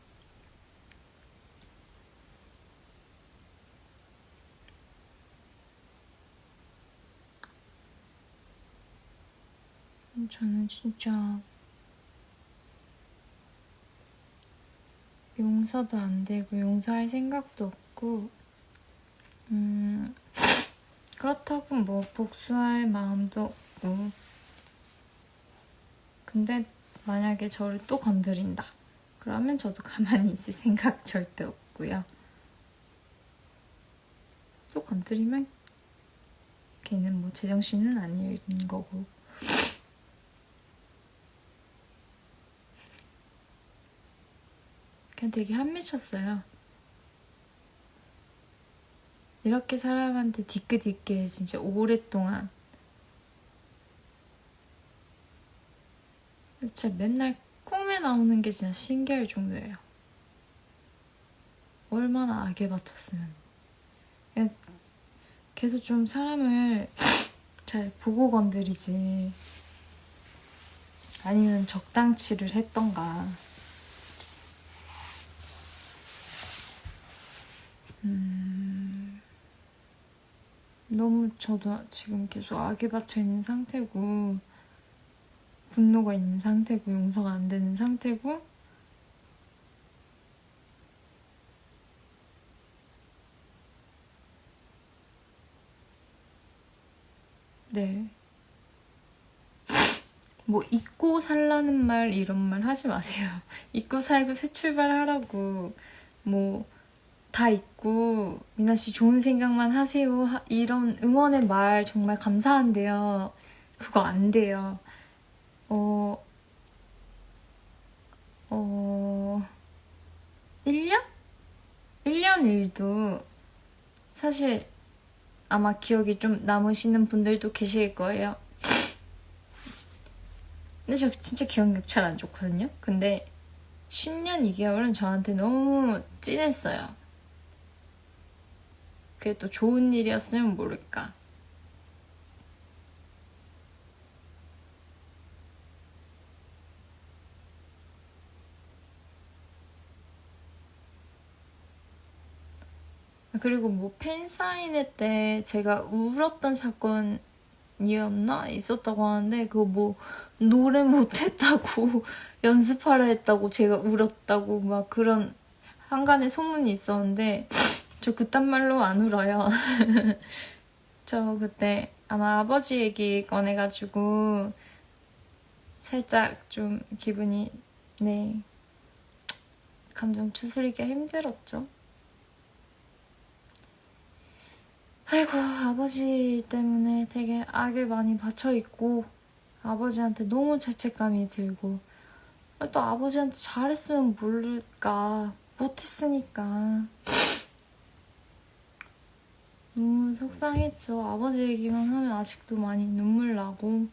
저는 진짜 용서도 안 되고 용서할 생각도 없고, 그렇다고 뭐 복수할 마음도 없고. 근데 만약에 저를 또 건드린다 그러면 저도 가만히 있을 생각 절대 없고요. 또 건드리면 걔는 뭐 제정신은 아닌 거고. 그냥 되게 한미쳤어요. 이렇게 사람한테 뒤끝있게 진짜 오랫동안, 진짜 맨날 꿈에 나오는 게 진짜 신기할 정도예요. 얼마나 악에 바쳤으면. 그냥 계속 좀 사람을 잘 보고 건드리지, 아니면 적당치를 했던가. 너무 저도 지금 계속 악에 받쳐 있는 상태고, 분노가 있는 상태고, 용서가 안 되는 상태고, 네. 뭐 잊고 살라는 말, 이런 말 하지 마세요. 잊고 살고 새 출발하라고. 뭐 다 잊고 미나씨 좋은 생각만 하세요, 이런 응원의 말 정말 감사한데요. 그거 안 돼요. 1년? 1년 일도 사실 아마 기억이 좀 남으시는 분들도 계실 거예요. 근데 저 진짜 기억력 잘 안 좋거든요. 근데 10년 2개월은 저한테 너무 찐했어요. 그게 또 좋은 일이었으면 모를까. 그리고 뭐 팬사인회 때 제가 울었던 사건이었나? 있었다고 하는데 그거 뭐 노래 못했다고 연습하라 했다고 제가 울었다고 막 그런 한간의 소문이 있었는데 저 그딴 말로 안 울어요. 저 그때 아마 아버지 얘기 꺼내가지고 살짝 좀 기분이 네 감정 추스리기가 힘들었죠. 아이고 아버지 때문에 되게 악을 많이 바쳐있고 아버지한테 너무 죄책감이 들고 또 아버지한테 잘했으면 모를까 못했으니까 너무 속상했죠. 아버지 얘기만 하면 아직도 많이 눈물 나고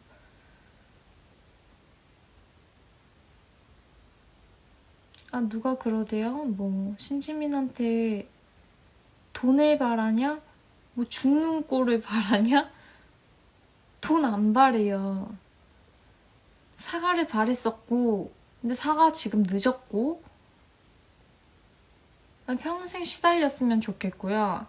아 누가 그러대요? 뭐 신지민한테 돈을 바라냐? 뭐 죽는 꼴을 바라냐? 돈 안 바래요. 사과를 바랬었고 근데 사과 지금 늦었고 평생 시달렸으면 좋겠고요.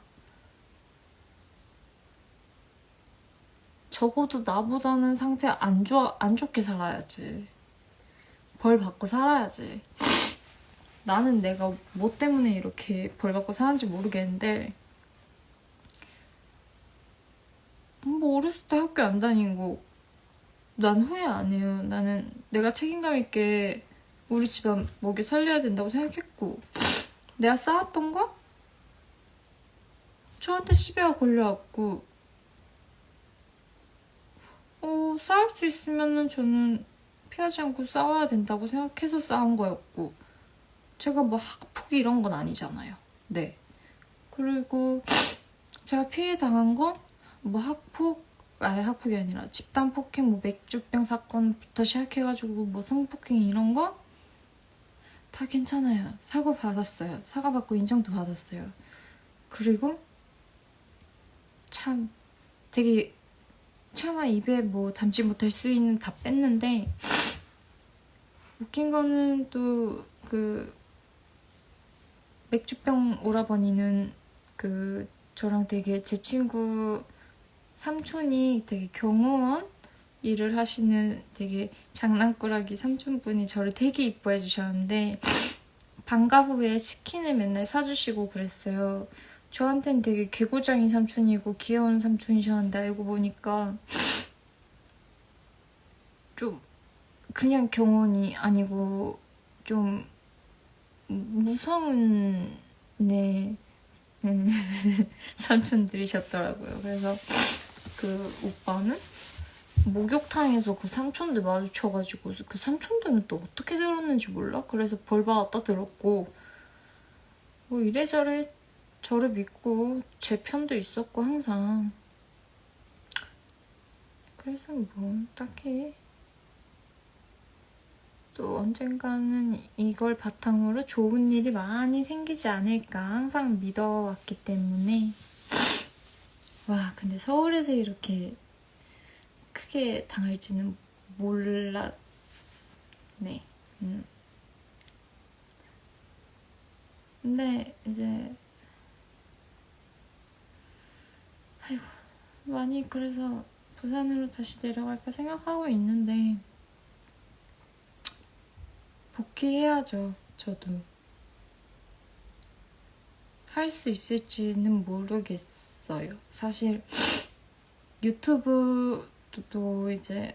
적어도 나보다는 상태 안 좋게 살아야지. 벌 받고 살아야지. 나는 내가 뭐 때문에 이렇게 벌 받고 사는지 모르겠는데 뭐 어렸을 때 학교 안 다닌 거 난 후회 안 해요. 나는 내가 책임감 있게 우리 집안 먹여 살려야 된다고 생각했고 내가 쌓았던 거? 저한테 시비가 걸려왔고 싸울 수 있으면은 저는 피하지 않고 싸워야 된다고 생각해서 싸운 거였고 제가 뭐 학폭 이런 건 아니잖아요. 네. 그리고 제가 피해 당한 건 뭐 학폭이 아니라 집단 폭행, 뭐 맥주병 사건부터 시작해가지고 뭐 성폭행 이런 거 다 괜찮아요. 사과 받았어요. 사과 받고 인정도 받았어요. 그리고 참 되게 차마 입에 뭐 담지 못할 수 있는 다 뺐는데 웃긴 거는 또 그 맥주병 오라버니는 그 저랑 되게 제 친구 삼촌이 되게 경호원 일을 하시는 되게 장난꾸러기 삼촌분이 저를 되게 이뻐해 주셨는데 방과 후에 치킨을 맨날 사주시고 그랬어요. 저한텐 되게 개구장인 삼촌이고 귀여운 삼촌이셨는데 알고 보니까 좀 그냥 경호원이 아니고 좀 무서운 네 삼촌들이셨더라고요. 그래서 그 오빠는 목욕탕에서 그 삼촌들 마주쳐가지고 그 삼촌들은 또 어떻게 들었는지 몰라? 그래서 벌 받았다 들었고 뭐 이래저래 저를 믿고 제 편도 있었고 항상 그래서 뭐 딱히 또 언젠가는 이걸 바탕으로 좋은 일이 많이 생기지 않을까 항상 믿어왔기 때문에 와 근데 서울에서 이렇게 크게 당할지는 몰랐네. 근데 이제 아이고 많이 그래서 부산으로 다시 내려갈까 생각하고 있는데 복귀해야죠. 저도 할 수 있을지는 모르겠어요. 사실 유튜브도 이제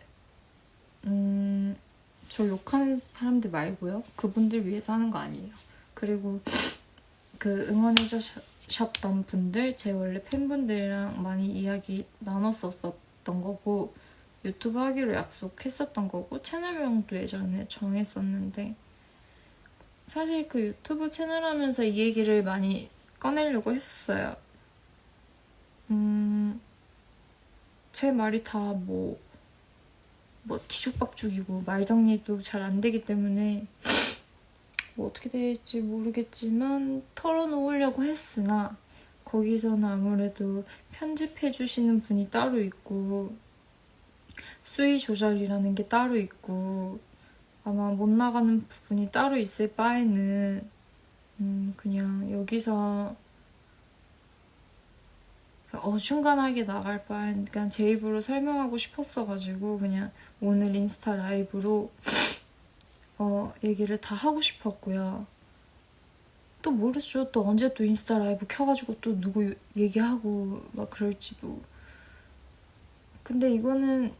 저 욕하는 사람들 말고요. 그분들 위해서 하는 거 아니에요. 그리고 그 응원해주셨던 분들, 제 원래 팬분들이랑 많이 이야기 나눴었던 거고 유튜브 하기로 약속했었던 거고 채널명도 예전에 정했었는데 사실 그 유튜브 채널 하면서 이 얘기를 많이 꺼내려고 했었어요. 제 말이 다 뭐 뭐 뒤죽박죽이고 말 정리도 잘 안 되기 때문에 뭐 어떻게 될지 모르겠지만 털어놓으려고 했으나 거기서는 아무래도 편집해 주시는 분이 따로 있고 수위 조절이라는 게 따로 있고 아마 못 나가는 부분이 따로 있을 바에는 그냥 여기서 어중간하게 나갈 바엔 그냥 제 입으로 설명하고 싶었어가지고 그냥 오늘 인스타 라이브로 얘기를 다 하고 싶었고요. 또 모르죠. 또 언제 또 인스타 라이브 켜가지고 또 누구 얘기하고 막 그럴지도. 근데 이거는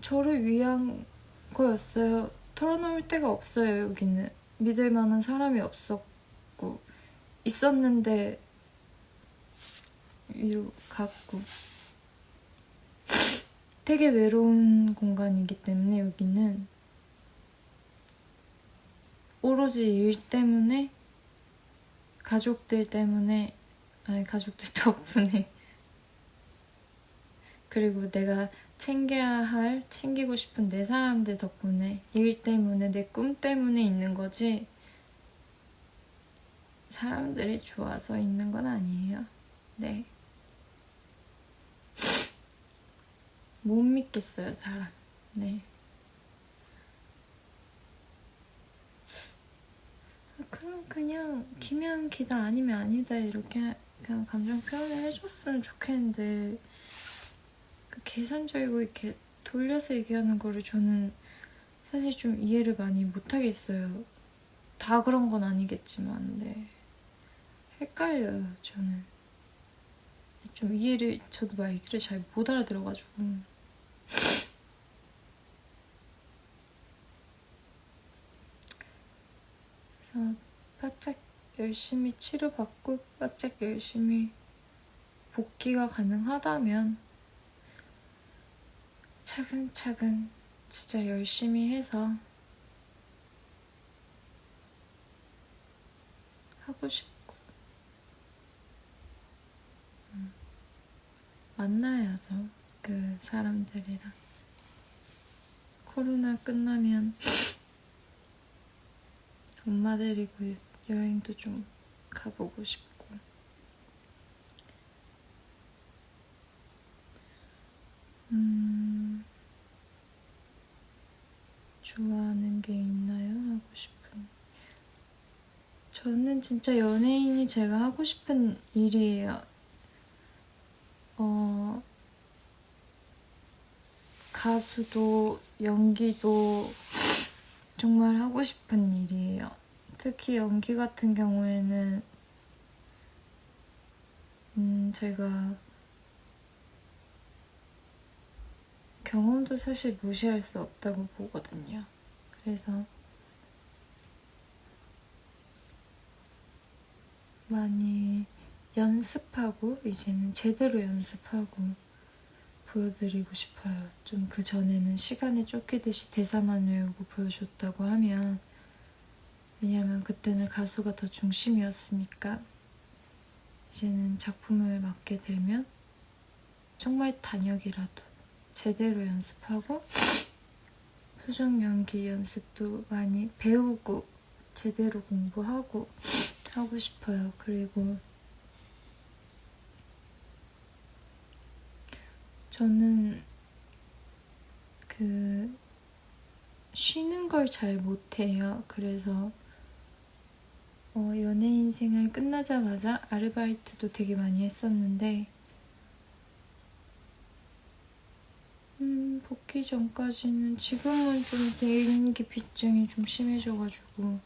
저를 위한 거였어요. 털어놓을 데가 없어요. 여기는 믿을 만한 사람이 없었고 있었는데 위로 갔고 되게 외로운 공간이기 때문에 여기는 오로지 일 때문에 가족들 때문에 아니 가족들 덕분에 그리고 내가 챙기고 싶은 내 사람들 덕분에 일 때문에 내 꿈 때문에 있는 거지 사람들이 좋아서 있는 건 아니에요. 네. 못 믿겠어요, 사람. 네. 그럼 그냥 기면 기다 아니면 아니다 이렇게 그냥 감정 표현을 해줬으면 좋겠는데 그 계산적이고 이렇게 돌려서 얘기하는 거를 저는 사실 좀 이해를 많이 못하겠어요. 다 그런 건 아니겠지만 네. 헷갈려요, 저는. 좀 저도 말귀를 잘 못 알아들어가지고. 그래서 바짝 열심히 치료받고 바짝 열심히 복귀가 가능하다면 차근차근 진짜 열심히 해서 하고 싶고 만나야죠. 그 사람들이랑. 코로나 끝나면 엄마 데리고 여행도 좀 가보고 싶고 좋아하는 게 있나요? 하고 싶은 저는 진짜 연예인이 제가 하고 싶은 일이에요. 가수도 연기도 정말 하고 싶은 일이에요. 특히 연기 같은 경우에는 제가 경험도 사실 무시할 수 없다고 보거든요. 그래서 많이 연습하고 이제는 제대로 연습하고 보여드리고 싶어요. 좀 그전에는 시간에 쫓기듯이 대사만 외우고 보여줬다고 하면 왜냐면 그때는 가수가 더 중심이었으니까 이제는 작품을 맡게 되면 정말 단역이라도 제대로 연습하고 표정 연기 연습도 많이 배우고 제대로 공부하고 하고 싶어요. 그리고 저는 쉬는 걸 잘 못해요. 그래서 연예인 생활 끝나자마자 아르바이트도 되게 많이 했었는데 복귀 전까지는 지금은 좀 대인기피증이 좀 심해져가지고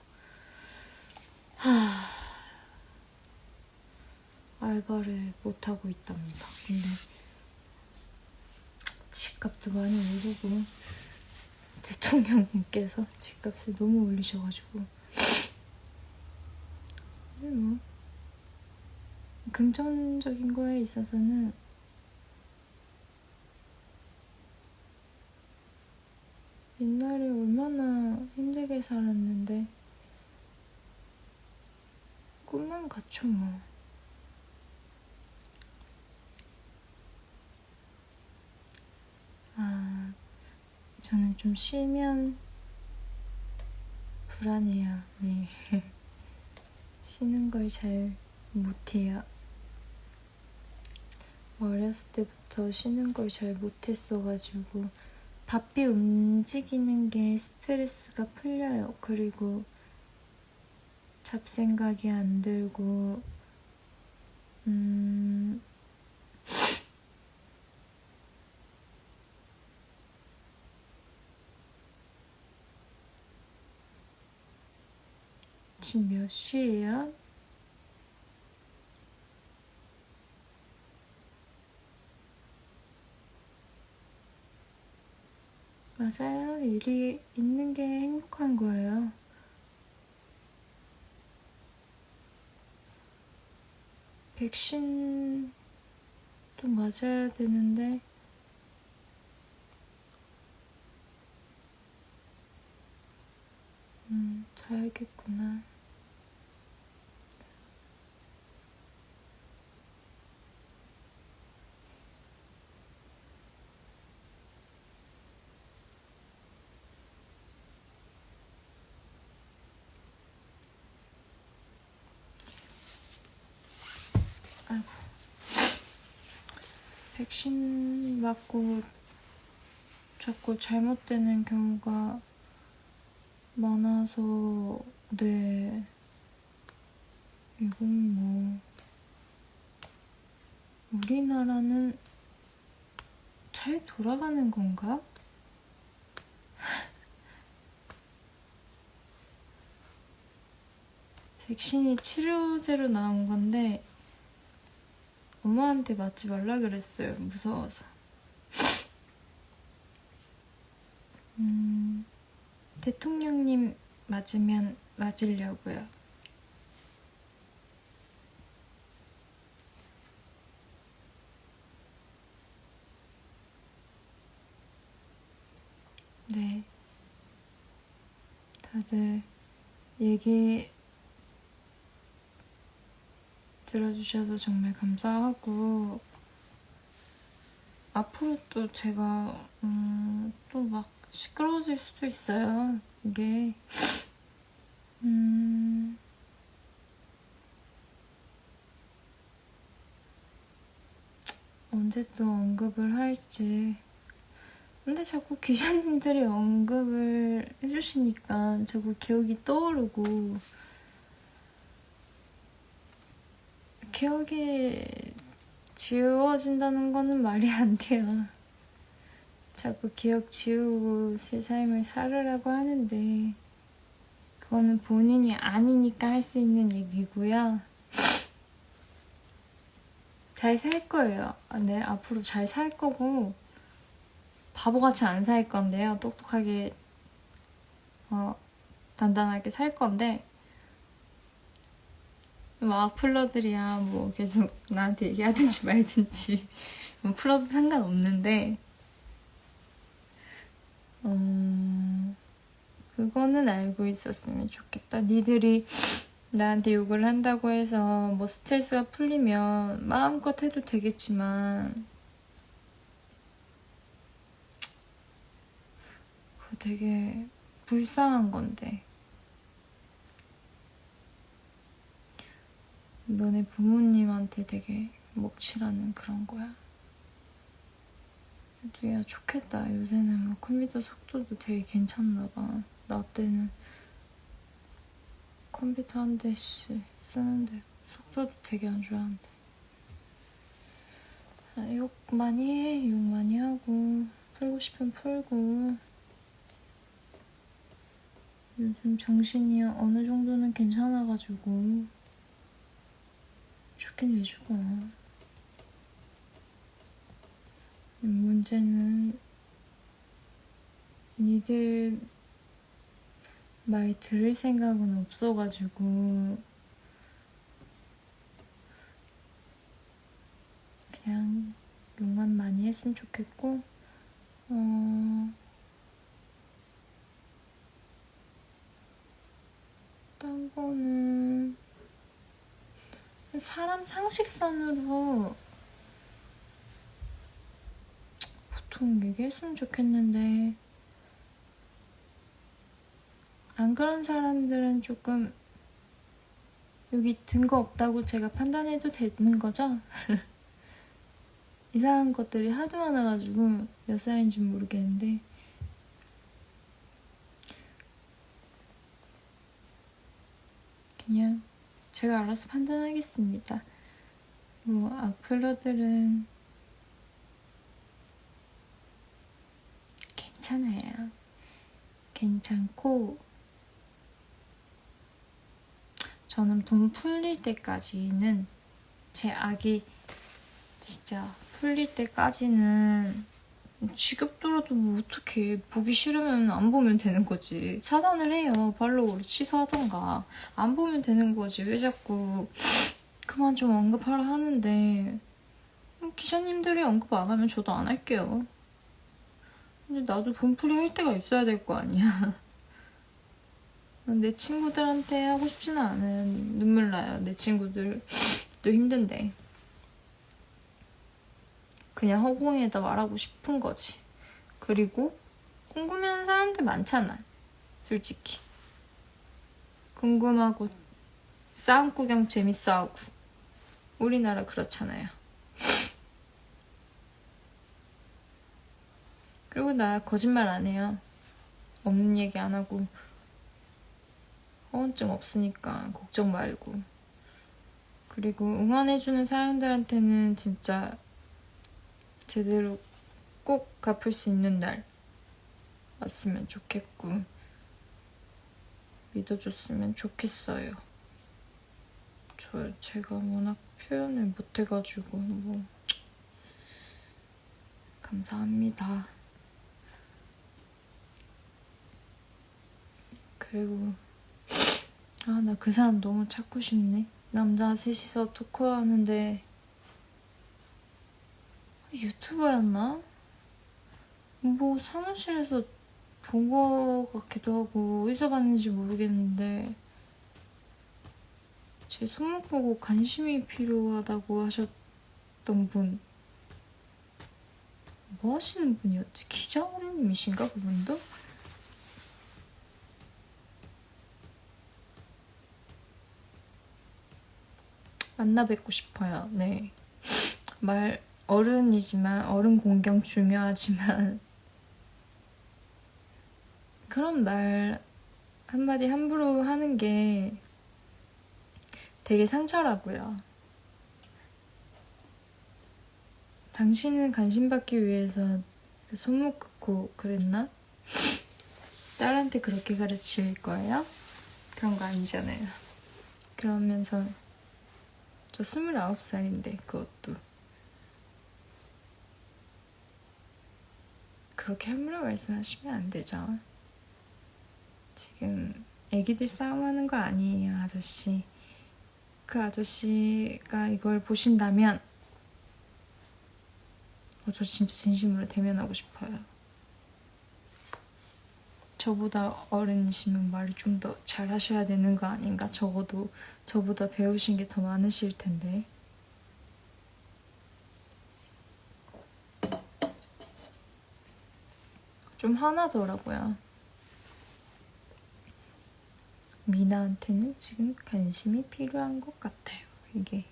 알바를 못하고 있답니다. 근데 집값도 많이 오르고 대통령님께서 집값을 너무 올리셔가지고 근데 뭐 금전적인 거에 있어서는 옛날에 얼마나 힘들게 살았는데 꿈만 같죠 뭐. 저는 좀 쉬면 불안해요. 네. 쉬는 걸 잘 못해요. 어렸을 때부터 쉬는 걸 잘 못했어가지고 바삐 움직이는 게 스트레스가 풀려요. 그리고 잡생각이 안 들고 지금 몇 시예요? 맞아요. 일이 있는 게 행복한 거예요. 백신도 맞아야 되는데 자야겠구나. 아이고. 백신 맞고 자꾸 잘못되는 경우가 많아서 네. 이건 뭐 우리나라는 잘 돌아가는 건가? 백신이 치료제로 나온 건데 엄마한테 맞지 말라 그랬어요. 무서워서. 대통령님 맞으면 맞으려고요. 네. 다들 얘기 들어주셔서 정말 감사하고 앞으로 또 제가 또 막 시끄러워질 수도 있어요. 이게 언제 또 언급을 할지. 근데 자꾸 기자님들이 언급을 해주시니까 자꾸 기억이 떠오르고 기억이 지워진다는 거는 말이 안 돼요. 자꾸 기억 지우고 새 삶을 살으라고 하는데 그거는 본인이 아니니까 할 수 있는 얘기고요. 잘 살 거예요. 네, 앞으로 잘 살 거고 바보같이 안 살 건데요. 똑똑하게 단단하게 살 건데 뭐 악플러들이야 뭐 계속 나한테 얘기하든지 말든지 뭐 풀어도 상관없는데 그거는 알고 있었으면 좋겠다. 니들이 나한테 욕을 한다고 해서 뭐 스트레스가 풀리면 마음껏 해도 되겠지만 그거 되게 불쌍한 건데 너네 부모님한테 되게 먹칠하는 그런 거야. 그래도 야 좋겠다. 요새는 뭐 컴퓨터 속도도 되게 괜찮나 봐. 나 때는 컴퓨터 한 대씩 쓰는데 속도도 되게 안 좋았는데. 욕 많이 해. 욕 많이 하고 풀고 싶으면 풀고. 요즘 정신이 어느 정도는 괜찮아가지고 죽긴 왜 죽어. 문제는 니들 말 들을 생각은 없어가지고 그냥 욕만 많이 했으면 좋겠고 딴 거는 사람 상식선으로 보통 얘기했으면 좋겠는데 안 그런 사람들은 조금 여기 증거 없다고 제가 판단해도 되는 거죠? 이상한 것들이 하도 많아가지고 몇 살인지 모르겠는데 그냥 제가 알아서 판단하겠습니다. 뭐 악플러들은 괜찮아요. 괜찮고 저는 분 풀릴 때까지는 제 악이 진짜 풀릴 때까지는 지겹더라도 뭐 어떻게 보기 싫으면 안 보면 되는 거지. 차단을 해요. 팔로우를 취소하던가 안 보면 되는 거지. 왜 자꾸 그만 좀 언급하라 하는데 기자님들이 언급 안 하면 저도 안 할게요. 근데 나도 분풀이 할 때가 있어야 될 거 아니야. 내 친구들한테 하고 싶지는 않은 눈물 나요. 내 친구들도 힘든데 그냥 허공에다 말하고 싶은 거지. 그리고 궁금해하는 사람들 많잖아. 솔직히 궁금하고 싸움 구경 재밌어하고 우리나라 그렇잖아요. 그리고 나 거짓말 안 해요. 없는 얘기 안 하고 허언증 없으니까 걱정 말고. 그리고 응원해주는 사람들한테는 진짜 제대로 꼭 갚을 수 있는 날 왔으면 좋겠고 믿어줬으면 좋겠어요. 제가 워낙 표현을 못해가지고 뭐 감사합니다. 그리고 나 그 사람 너무 찾고 싶네. 남자 셋이서 토크하는데 유튜버였나? 뭐 사무실에서 본 거 같기도 하고 어디서 봤는지 모르겠는데 제 손목 보고 관심이 필요하다고 하셨던 분 뭐 하시는 분이었지? 기자님이신가 그분도? 만나 뵙고 싶어요. 네. 어른이지만 어른 공경 중요하지만 그런 말 한마디 함부로 하는 게 되게 상처라고요. 당신은 관심받기 위해서 손목 긋고 그랬나? 딸한테 그렇게 가르칠 거예요? 그런 거 아니잖아요. 그러면서 저 29살인데 그것도 그렇게 함부로 말씀하시면 안 되죠. 지금 애기들 싸움하는 거 아니에요, 아저씨. 그 아저씨가 이걸 보신다면 저 진짜 진심으로 대면하고 싶어요. 저보다 어른이시면 말을 좀 더 잘하셔야 되는 거 아닌가? 적어도 저보다 배우신 게 더 많으실 텐데. 좀 화나더라고요. 미나한테는 지금 관심이 필요한 것 같아요. 이게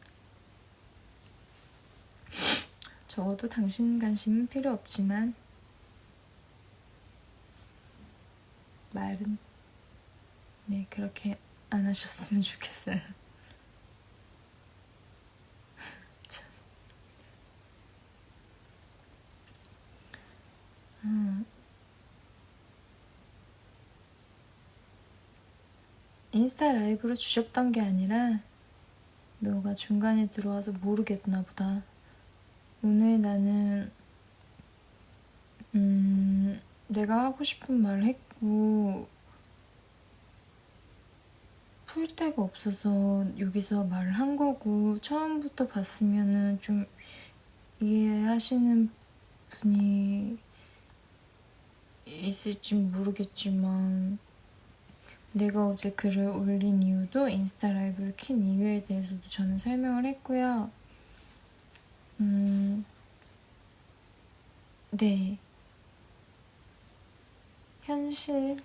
적어도 당신 관심은 필요 없지만 말은 네 그렇게 안 하셨으면 좋겠어요. 참. 인스타 라이브로 주셨던 게 아니라 너가 중간에 들어와서 모르겠나 보다. 오늘 나는 내가 하고 싶은 말 했고 풀 데가 없어서 여기서 말을 한 거고 처음부터 봤으면은 좀 이해하시는 분이 있을지 모르겠지만 내가 어제 글을 올린 이유도 인스타 라이브를 킨 이유에 대해서도 저는 설명을 했고요. 네. 현실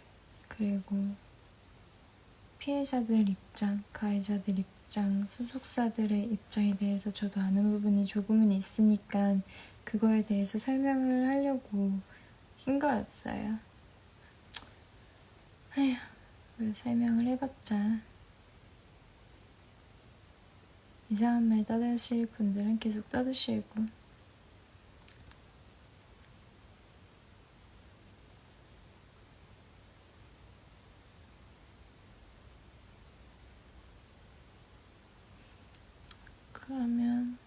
그리고 피해자들 입장, 가해자들 입장, 소속사들의 입장에 대해서 저도 아는 부분이 조금은 있으니까 그거에 대해서 설명을 하려고 킨 거였어요. 에휴, 왜 설명을 해봤자 이상한 말 떠드실 분들은 계속 떠드시고 그러면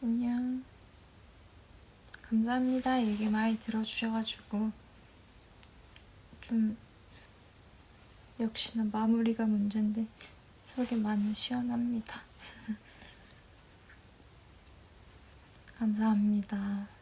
안녕. 감사합니다. 얘기 많이 들어주셔가지고 좀 역시나 마무리가 문제인데 속이 많이 시원합니다. 감사합니다.